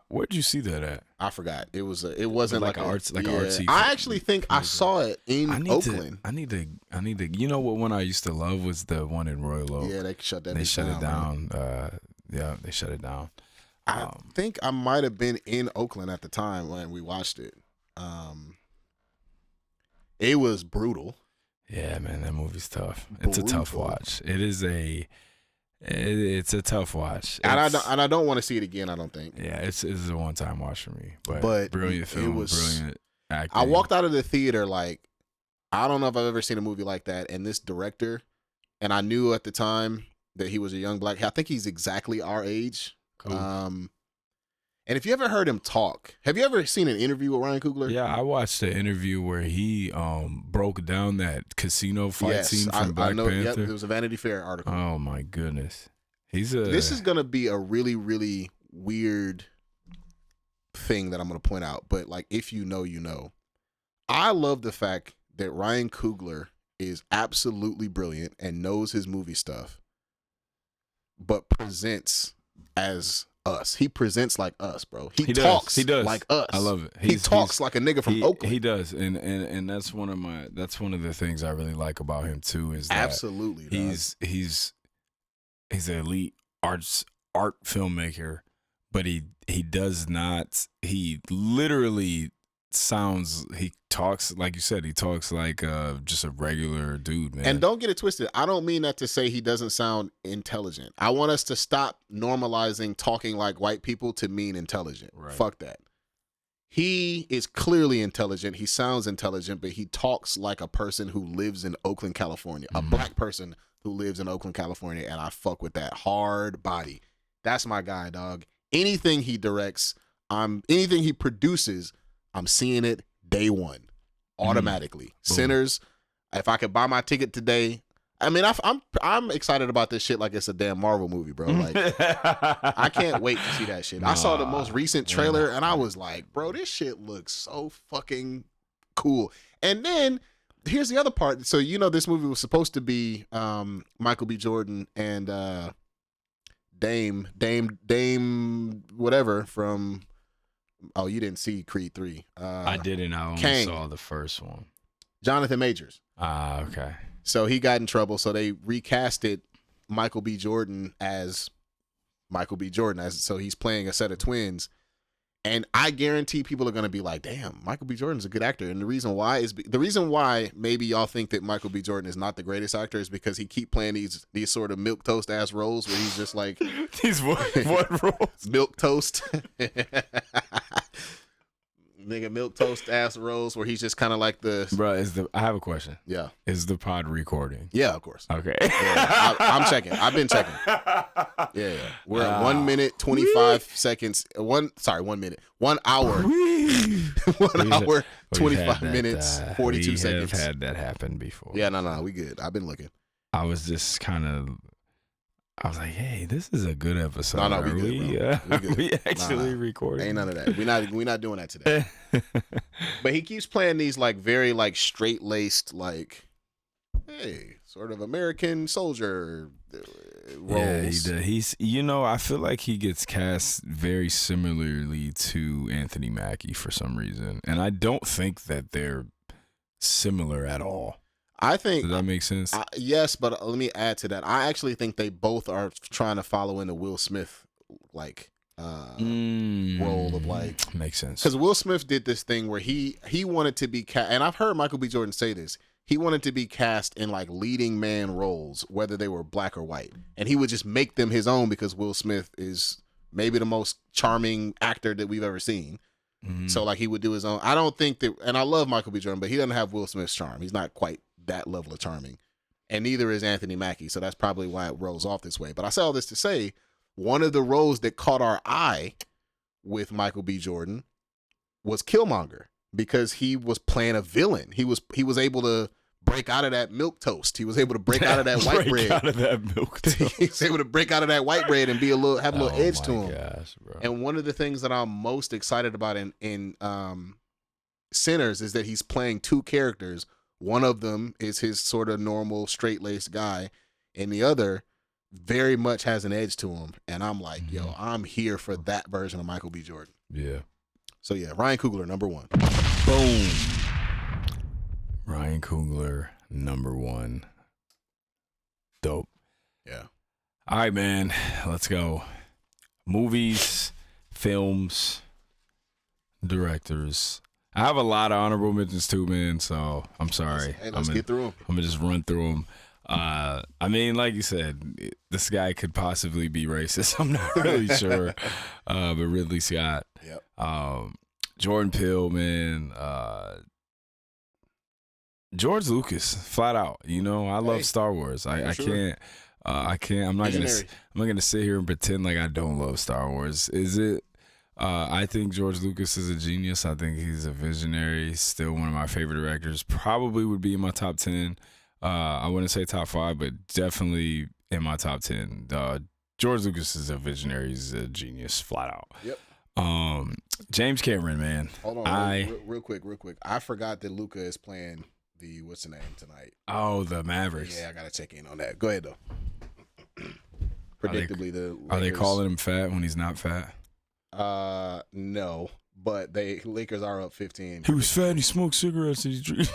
Where'd you see that at? I forgot. It wasn't like artsy. I actually think I saw it in Oakland. I need to. You know what one I used to love was the one in Royal Oak. Yeah, they shut that. They shut it down. Yeah, they shut it down. I think I might have been in Oakland at the time when we watched it. It was brutal. Yeah, man, that movie's tough. It's a tough watch. It's a tough watch. And I don't want to see it again, I don't think. Yeah, it's a one-time watch for me. But brilliant film, brilliant acting. I walked out of the theater like, I don't know if I've ever seen a movie like that. And this director, and I knew at the time that he was a young black. I think he's exactly our age. Cool. And if you ever heard him talk, have you ever seen an interview with Ryan Coogler? Yeah, I watched the interview where he broke down that casino fight scene from Black Panther. Yep, there was a Vanity Fair article. Oh my goodness, this is gonna be a really, really weird thing that I'm gonna point out. But like, if you know, you know. I love the fact that Ryan Coogler is absolutely brilliant and knows his movie stuff, but presents as us. He presents like us, bro. He talks like us. I love it. He talks like a nigga from Oakland. He does, and that's one of the things I really like about him too. Is that absolutely he's an elite art filmmaker, but he does not. He literally he talks like you said. He talks like just a regular dude, man. And don't get it twisted. I don't mean that to say he doesn't sound intelligent. I want us to stop normalizing talking like white people to mean intelligent. Right. Fuck that. He is clearly intelligent. He sounds intelligent, but he talks like a person who lives in Oakland, California. A black person who lives in Oakland, California, and I fuck with that hard body. That's my guy, dog. Anything he directs, anything he produces, I'm seeing it day one, automatically. Sinners. If I could buy my ticket today, I mean, I'm excited about this shit like it's a damn Marvel movie, bro. Like, I can't wait to see that shit. I saw the most recent trailer and I was like, bro, this shit looks so fucking cool. And then here's the other part. So this movie was supposed to be Michael B. Jordan and Dame whatever from. Oh, you didn't see Creed 3. I didn't. I only saw the first one. Jonathan Majors. Okay. So he got in trouble. So they recasted Michael B. Jordan as Michael B. Jordan. So he's playing a set of twins. And I guarantee people are going to be like, damn, Michael B. Jordan's a good actor. And the reason why maybe y'all think that Michael B. Jordan is not the greatest actor is because he keep playing these sort of milquetoast ass roles where he's just like these what roles? Milquetoast. Nigga, milquetoast ass roles where he's just kind of like the bro. I have a question. Yeah, is the pod recording? Yeah, of course. Okay, yeah, I'm checking. I've been checking. Yeah. We're at 1 minute 25 seconds. 1 minute. 1 hour. 1 hour 25 minutes 42 seconds. We've had that happen before. Yeah, no, we good. I've been looking. I was just I was like, hey, this is a good episode. No, we good, bro. We good. We actually recording. Ain't none of that. We're not doing that today. But he keeps playing these like very like straight laced like, hey, sort of American soldier roles. Yeah, he does. He's I feel like he gets cast very similarly to Anthony Mackie for some reason, and I don't think that they're similar at all. I think does that make sense? Yes, but let me add to that. I actually think they both are trying to follow in the Will Smith like role of like makes sense because Will Smith did this thing where he wanted to be cast, and I've heard Michael B. Jordan say this. He wanted to be cast in like leading man roles, whether they were black or white, and he would just make them his own because Will Smith is maybe the most charming actor that we've ever seen. So like he would do his own. I don't think that, and I love Michael B. Jordan, but he doesn't have Will Smith's charm. He's not quite that level of charming, and neither is Anthony Mackie. So that's probably why it rolls off this way. But I say all this to say, one of the roles that caught our eye with Michael B. Jordan was Killmonger because he was playing a villain. He was able to break out of that milquetoast. He was able to break out of that white bread. Out of that milquetoast. He was able to break out of that white bread and have a little edge to him. Gosh, bro. And one of the things that I'm most excited about in Sinners is that he's playing two characters. One of them is his sort of normal straight-laced guy, and the other very much has an edge to him. And I'm like, yo, I'm here for that version of Michael B. Jordan. Yeah. So yeah, Ryan Coogler, number 1. Boom. Ryan Coogler, number 1. Dope. Yeah. All right, man. Let's go. Movies, films, directors. I have a lot of honorable mentions too, man. So I'm sorry. Hey, let's get through them. I'm gonna just run through them. I mean, like you said, this guy could possibly be racist. I'm not really sure. But Ridley Scott. Yep. Jordan Peele, man. George Lucas, flat out. You know, I love Star Wars. I can't. I'm not gonna sit here and pretend like I don't love Star Wars. Is it? I think George Lucas is a genius. I think he's a visionary. Still one of my favorite directors. Probably would be in my top 10. I wouldn't say top 5, but definitely in my top 10. George Lucas is a visionary. He's a genius, flat out. Yep. James Cameron, man. Hold on, real quick. I forgot that Luka is playing the what's the name tonight? Oh, the Mavericks. Yeah, I gotta check in on that. Go ahead though. Predictably, are they calling him fat when he's not fat? No, but Lakers are up 15. He was fat and he smoked cigarettes and he drinks.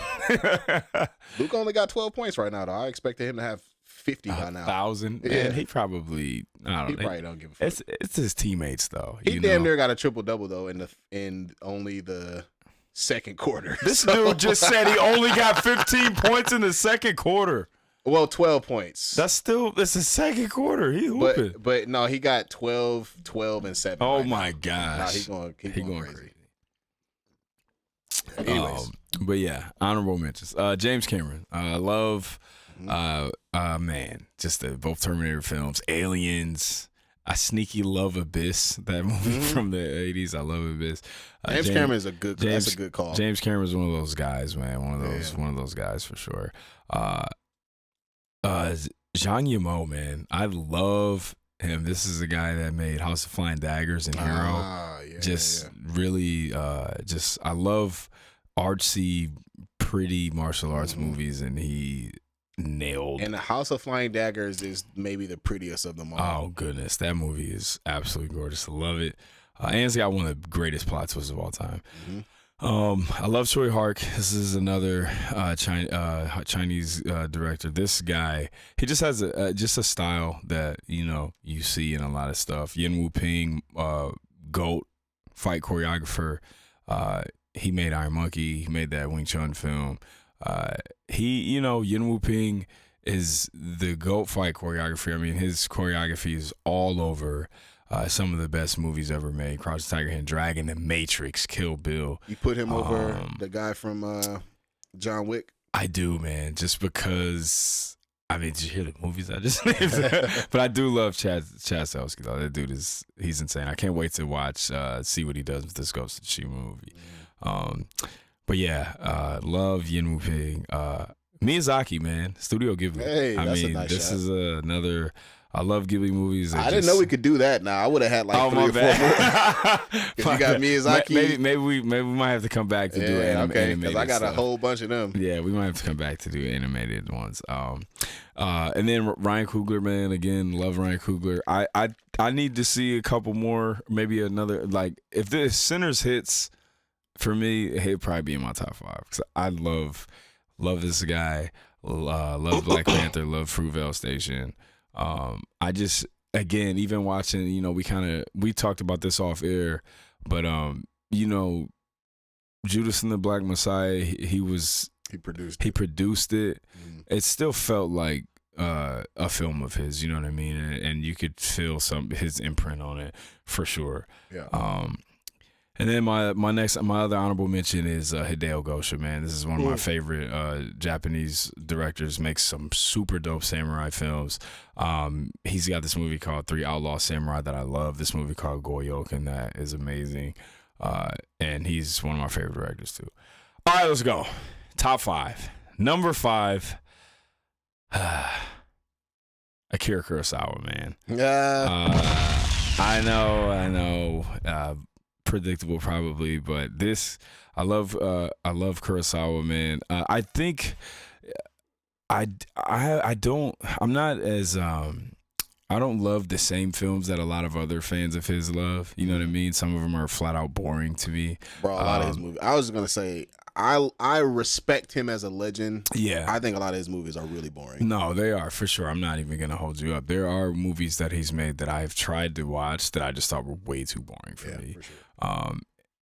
Luka only got 12 points right now, though. I expected him to have 50 by now. 1,000. Yeah. Man, he probably, I don't know. He probably don't give a fuck. It's his teammates though. He damn near got a triple-double though in only the second quarter. This dude just said he only got 15 points in the second quarter. Well, 12 points. That's the second quarter. He hooping. But no, he got 12, and 7. Oh right my now. gosh. Nah, he going crazy. Anyways. But yeah, honorable mentions. James Cameron. I love man, just both Terminator films, Aliens. I sneaky love Abyss, that movie from the 80s. I love Abyss. James Cameron is that's a good call. James Cameron's one of those guys, man. One of those guys for sure. Jean Yimo, man. I love him. This is a guy that made House of Flying Daggers and Hero. Really, I love artsy, pretty martial arts movies, and he nailed. And the House of Flying Daggers is maybe the prettiest of them all. Oh goodness, that movie is absolutely gorgeous. I love it. And it's got one of the greatest plot twists of all time. Mm-hmm. I love Choi Hark. This is another Chinese director. This guy, he just has a style that you see in a lot of stuff. Yen Wu Ping, GOAT, fight choreographer. He made Iron Monkey. He made that Wing Chun film. Yen Wu Ping is the GOAT fight choreography. I mean, his choreography is all over some of the best movies ever made. Crouching Tiger, Hidden Dragon, The Matrix, Kill Bill. You put him over the guy from John Wick? I do, man, just because, I mean, did you hear the movies I just named? But I do love Chad Stahelski, though. That dude he's insane. I can't wait to watch, see what he does with this Ghost of Tsushima movie. But yeah, love Yen Wu Ping. Miyazaki, man, Studio Ghibli. Hey, that's a nice this shot. is another. I love Ghibli movies. I didn't know we could do that. Now I would have had like 3 or 4 more. Because you got Miyazaki. Maybe we might have to come back to do animated. Because I got a whole bunch of them. Yeah, we might have to come back to do animated ones. And then Ryan Coogler, man. Again, love Ryan Coogler. I need to see a couple more. Maybe another. Like if the Sinners hits for me, he'd probably be in my top 5 because I love this guy. Love Black Panther. Love Fruitvale Station. I just, again, even watching, we talked about this off air, but Judas and the Black Messiah, he produced it. Mm-hmm. It still felt like a film of his, you know what I mean? And you could feel his imprint on it for sure. Yeah. And then my other honorable mention is Hideo Gosha, man. This is one of my favorite Japanese directors. Makes some super dope samurai films. He's got this movie called 3 Outlaw Samurai that I love. This movie called Goyoken that is amazing. And he's one of my favorite directors too. All right, let's go. Top 5. Number 5. Akira Kurosawa, man. I know. Predictable probably, but I love Kurosawa, man. I think I don't love the same films that a lot of other fans of his love. You know what I mean? Some of them are flat out boring to me. Bro, a lot of his movies. I was gonna say I respect him as a legend. Yeah. I think a lot of his movies are really boring. No, they are for sure. I'm not even gonna hold you up. There are movies that he's made that I've tried to watch that I just thought were way too boring for me. For sure.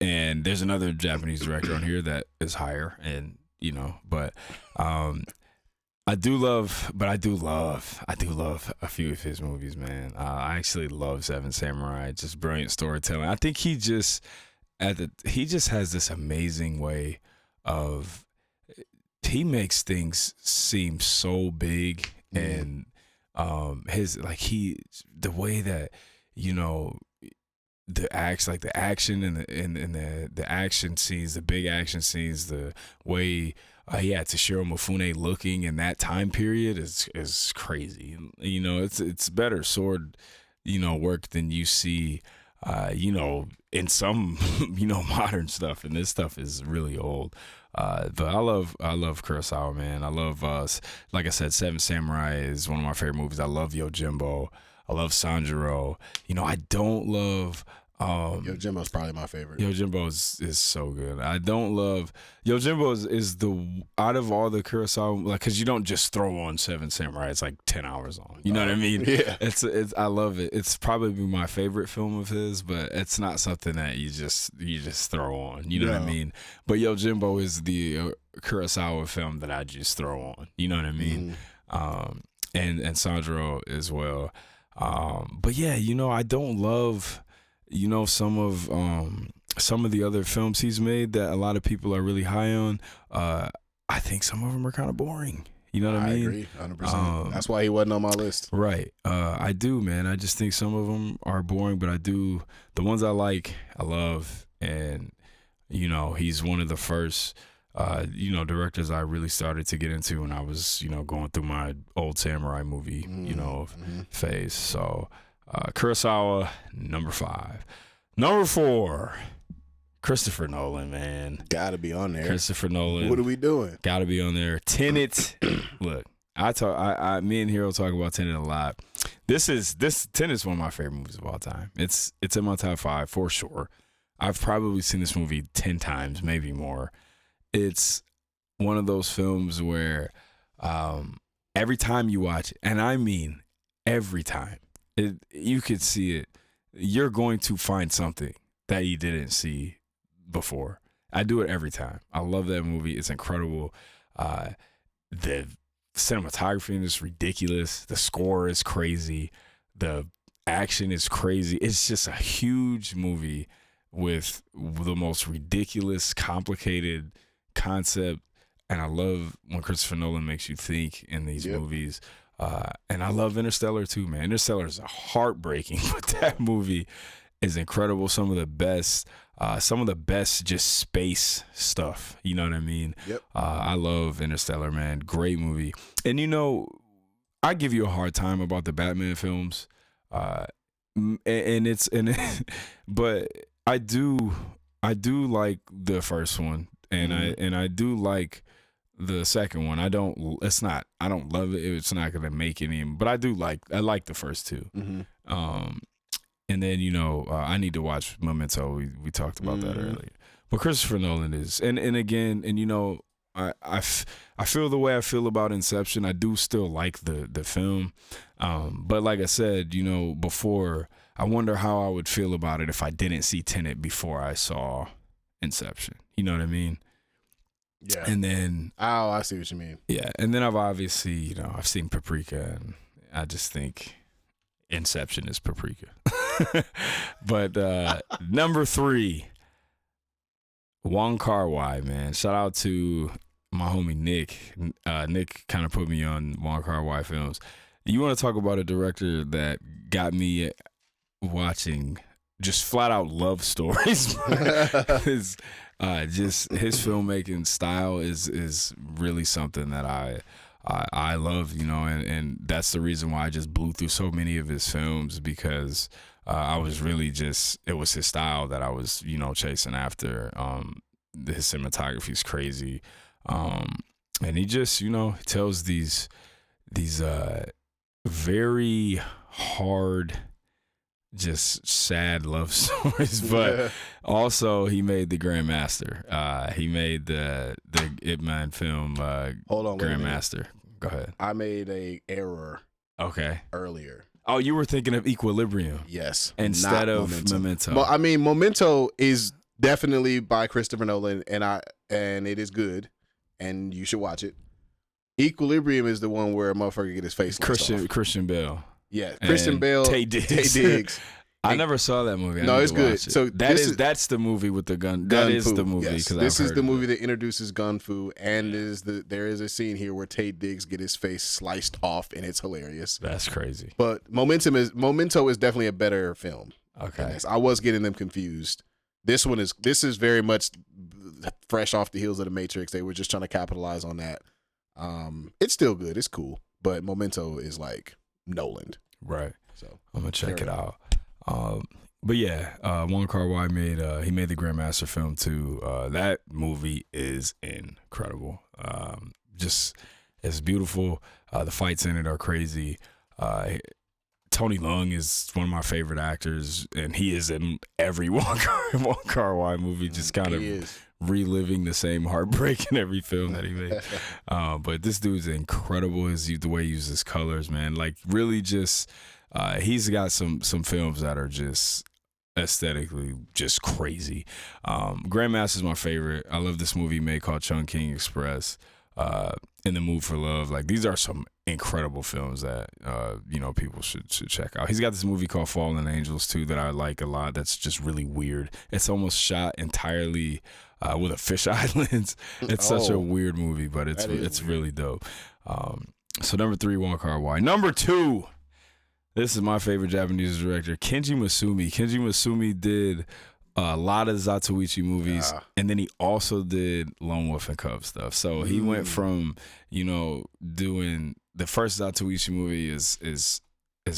And there's another Japanese director on here that is higher, and but I do love a few of his movies, man. I actually love Seven Samurai. Just brilliant storytelling. I think he just has this amazing way of he makes things seem so big, and his the way that the action and the action scenes, the big action scenes, the way he had Toshiro Mifune looking in that time period is crazy. It's better sword work than you see in some modern stuff, and this stuff is really old. But I love Kurosawa, man. I love like I said, Seven Samurai is one of my favorite movies. I love Yojimbo. I love Sanjuro. I don't love Yojimbo's probably my favorite. Yojimbo is so good. I don't love Yojimbo is the out of all the Kurosawa, because you don't just throw on Seven Samurai. It's like 10 hours long. You know what I mean? Yeah. It's I love it. It's probably my favorite film of his, but it's not something that you just throw on. You know what I mean? But Yojimbo is the Kurosawa film that I just throw on. You know what I mean? And Sanjuro as well. But yeah, I don't love some of the other films he's made that a lot of people are really high on. I think some of them are kind of boring. You know what I mean? I agree, 100%. That's why he wasn't on my list. Right. I do, man. I just think some of them are boring, but the ones I like, I love. And, he's one of the first, directors I really started to get into when I was, going through my old samurai movie, phase. So, Kurosawa, number 5. Number 4, Christopher Nolan, man. Gotta be on there. Christopher Nolan. What are we doing? Gotta be on there. Tenet. Look, me and Hero talk about Tenet a lot. Tenet's one of my favorite movies of all time. It's in my top 5 for sure. I've probably seen this movie 10 times, maybe more. It's one of those films where every time you watch it, and I mean every time, you could see it, you're going to find something that you didn't see before. I do it every time. I love that movie. It's incredible. The cinematography in this is ridiculous. The score is crazy. The action is crazy. It's just a huge movie with the most ridiculous, complicated concept. And I love when Christopher Nolan makes you think in these movies. And I love Interstellar too, man. Interstellar is heartbreaking, but that movie is incredible. Some of the best just space stuff. You know what I mean? Yep. I love Interstellar, man. Great movie. And I give you a hard time about the Batman films, but I do like the first one, and I do like the second one. I don't love it. It's not gonna make any, but I like the first two. And then I need to watch Memento. We talked about that earlier. But Christopher Nolan is, and again, I feel the way I feel about Inception. I do still like the film, but like I said, before, I wonder how I would feel about it if I didn't see Tenet before I saw Inception. You know what I mean? Yeah. And then I see what you mean. Yeah, and then I've obviously I've seen Paprika, and I just think Inception is Paprika. But number 3, Wong Kar-wai, man. Shout out to my homie Nick. Nick kind of put me on Wong Kar-wai films. You want to talk about a director that got me watching just flat out love stories? his filmmaking style is really something that I love, and that's the reason why I just blew through so many of his films, because I was really it was his style that I was, chasing after. His cinematography is crazy. And he just, tells these very hard, just sad love stories, but also he made the Grandmaster. He made the Ip Man film. Hold on, Grandmaster. Go ahead. I made a error. Okay. Earlier. Oh, you were thinking of Equilibrium. Yes. Instead of Memento. Well, I mean, Memento is definitely by Christopher Nolan, and it is good, and you should watch it. Equilibrium is the one where a motherfucker get his face Christian Bale. Yeah, Christian Bale, Taye Diggs. I never saw that movie. No, it's good. So that's the movie with the gun. That is the movie. Yes. This is the movie that introduces gun fu, and there is a scene here where Taye Diggs get his face sliced off, and it's hilarious. That's crazy. But Memento is definitely a better film. Okay, I was getting them confused. This is very much fresh off the heels of The Matrix. They were just trying to capitalize on that. It's still good. It's cool, but Memento is like Nolan. Right. So I'm gonna check it out. But yeah, Wong Kar-wai made the Grandmaster film too. That movie is incredible. Just it's beautiful. The fights in it are crazy. Tony Leung is one of my favorite actors, and he is in every Wong Kar-wai movie, just kind of reliving the same heartbreak in every film that he made. But this dude's incredible. The way he uses colors, man. Like really just, he's got some films that are just aesthetically just crazy. Grandmaster's my favorite. I love this movie he made called Chungking Express. In the Mood for Love. Like these are some incredible films that people should check out. He's got this movie called Fallen Angels too that I like a lot. That's just really weird. It's almost shot entirely with a fisheye lens. It's such a weird movie, but it's really dope. So number 3, Wong Kar-wai. Number 2, this is my favorite Japanese director, Kenji Masumi. Kenji Masumi did a lot of Zatoichi movies, and then he also did Lone Wolf and Cub stuff. So he went from, doing the first Zatoichi movie is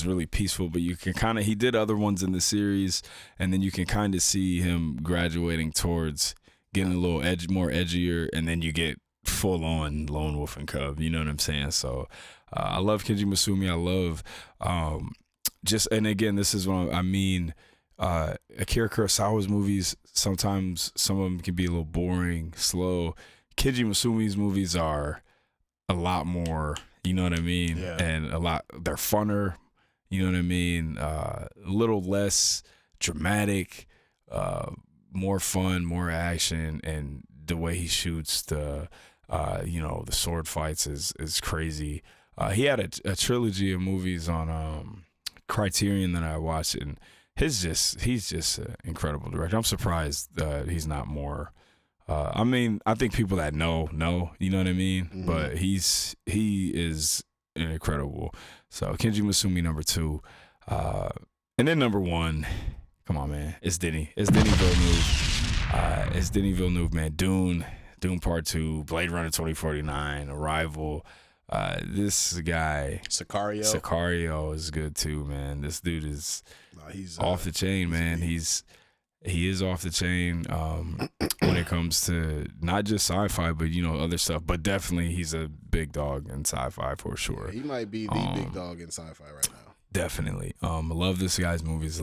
really peaceful, but you can he did other ones in the series, and then you can kind of see him graduating towards getting a little more edgier, and then you get full on Lone Wolf and Cub. You know what I'm saying? So I love Kenji Masumi. I love and again, this is what I mean. Akira Kurosawa's movies, sometimes some of them can be a little boring, slow. Kenji Masumi's movies are a lot more, you know what I mean? Yeah. And they're funner, you know what I mean? A little less dramatic, more fun, more action, and the way he shoots the sword fights is crazy. He had a trilogy of movies on Criterion that I watched, and he's just an incredible director. I'm surprised he's not more. I think people that know, you know what I mean? Mm-hmm. But he is incredible. So Kenji Masumi number 2. And then number 1, come on, man. It's Denis Villeneuve. It's Denis Villeneuve, man. Dune Part 2, Blade Runner 2049, Arrival. This guy Sicario is good too, man. This dude is he's off the chain, man. He is off the chain when it comes to not just sci-fi, but other stuff. But definitely, he's a big dog in sci-fi for sure. Yeah, he might be the big dog in sci-fi right now. Definitely. I love this guy's movies.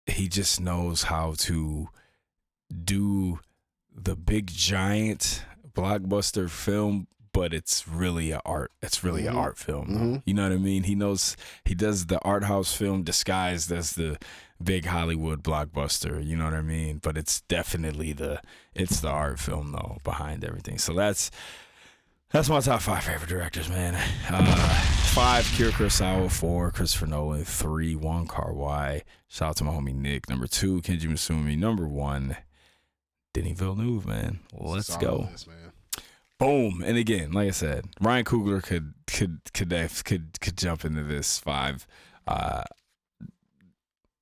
He just knows how to do the big giant blockbuster film, but it's really an art. It's really an art film. Mm-hmm. You know what I mean? He does the art house film disguised as the big Hollywood blockbuster. You know what I mean? But it's definitely it's the art film though behind everything. So that's my top 5 favorite directors, man. 5, Akira Kurosawa. 4, Christopher Nolan. 3, Wong Kar-wai. Shout out to my homie Nick. Number 2, Kenji Masumi. Number 1, Denis Villeneuve, man. Let's go. Man. Boom. And again, like I said, Ryan Coogler could jump into this 5.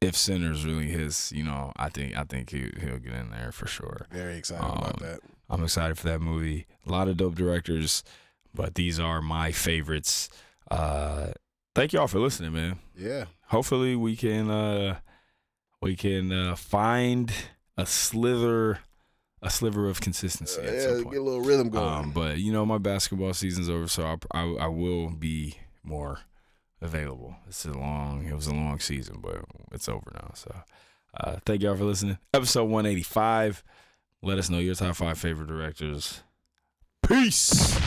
If Sinner's really his, I think he'll get in there for sure. Very excited about that. I'm excited for that movie. A lot of dope directors, but these are my favorites. Thank y'all for listening, man. Yeah. Hopefully we can find a sliver of consistency. At some point. Get a little rhythm going. But my basketball season's over, so I will be more available. It was a long season, but it's over now. So thank y'all for listening. Episode 185. Let us know your top 5 favorite directors. Peace.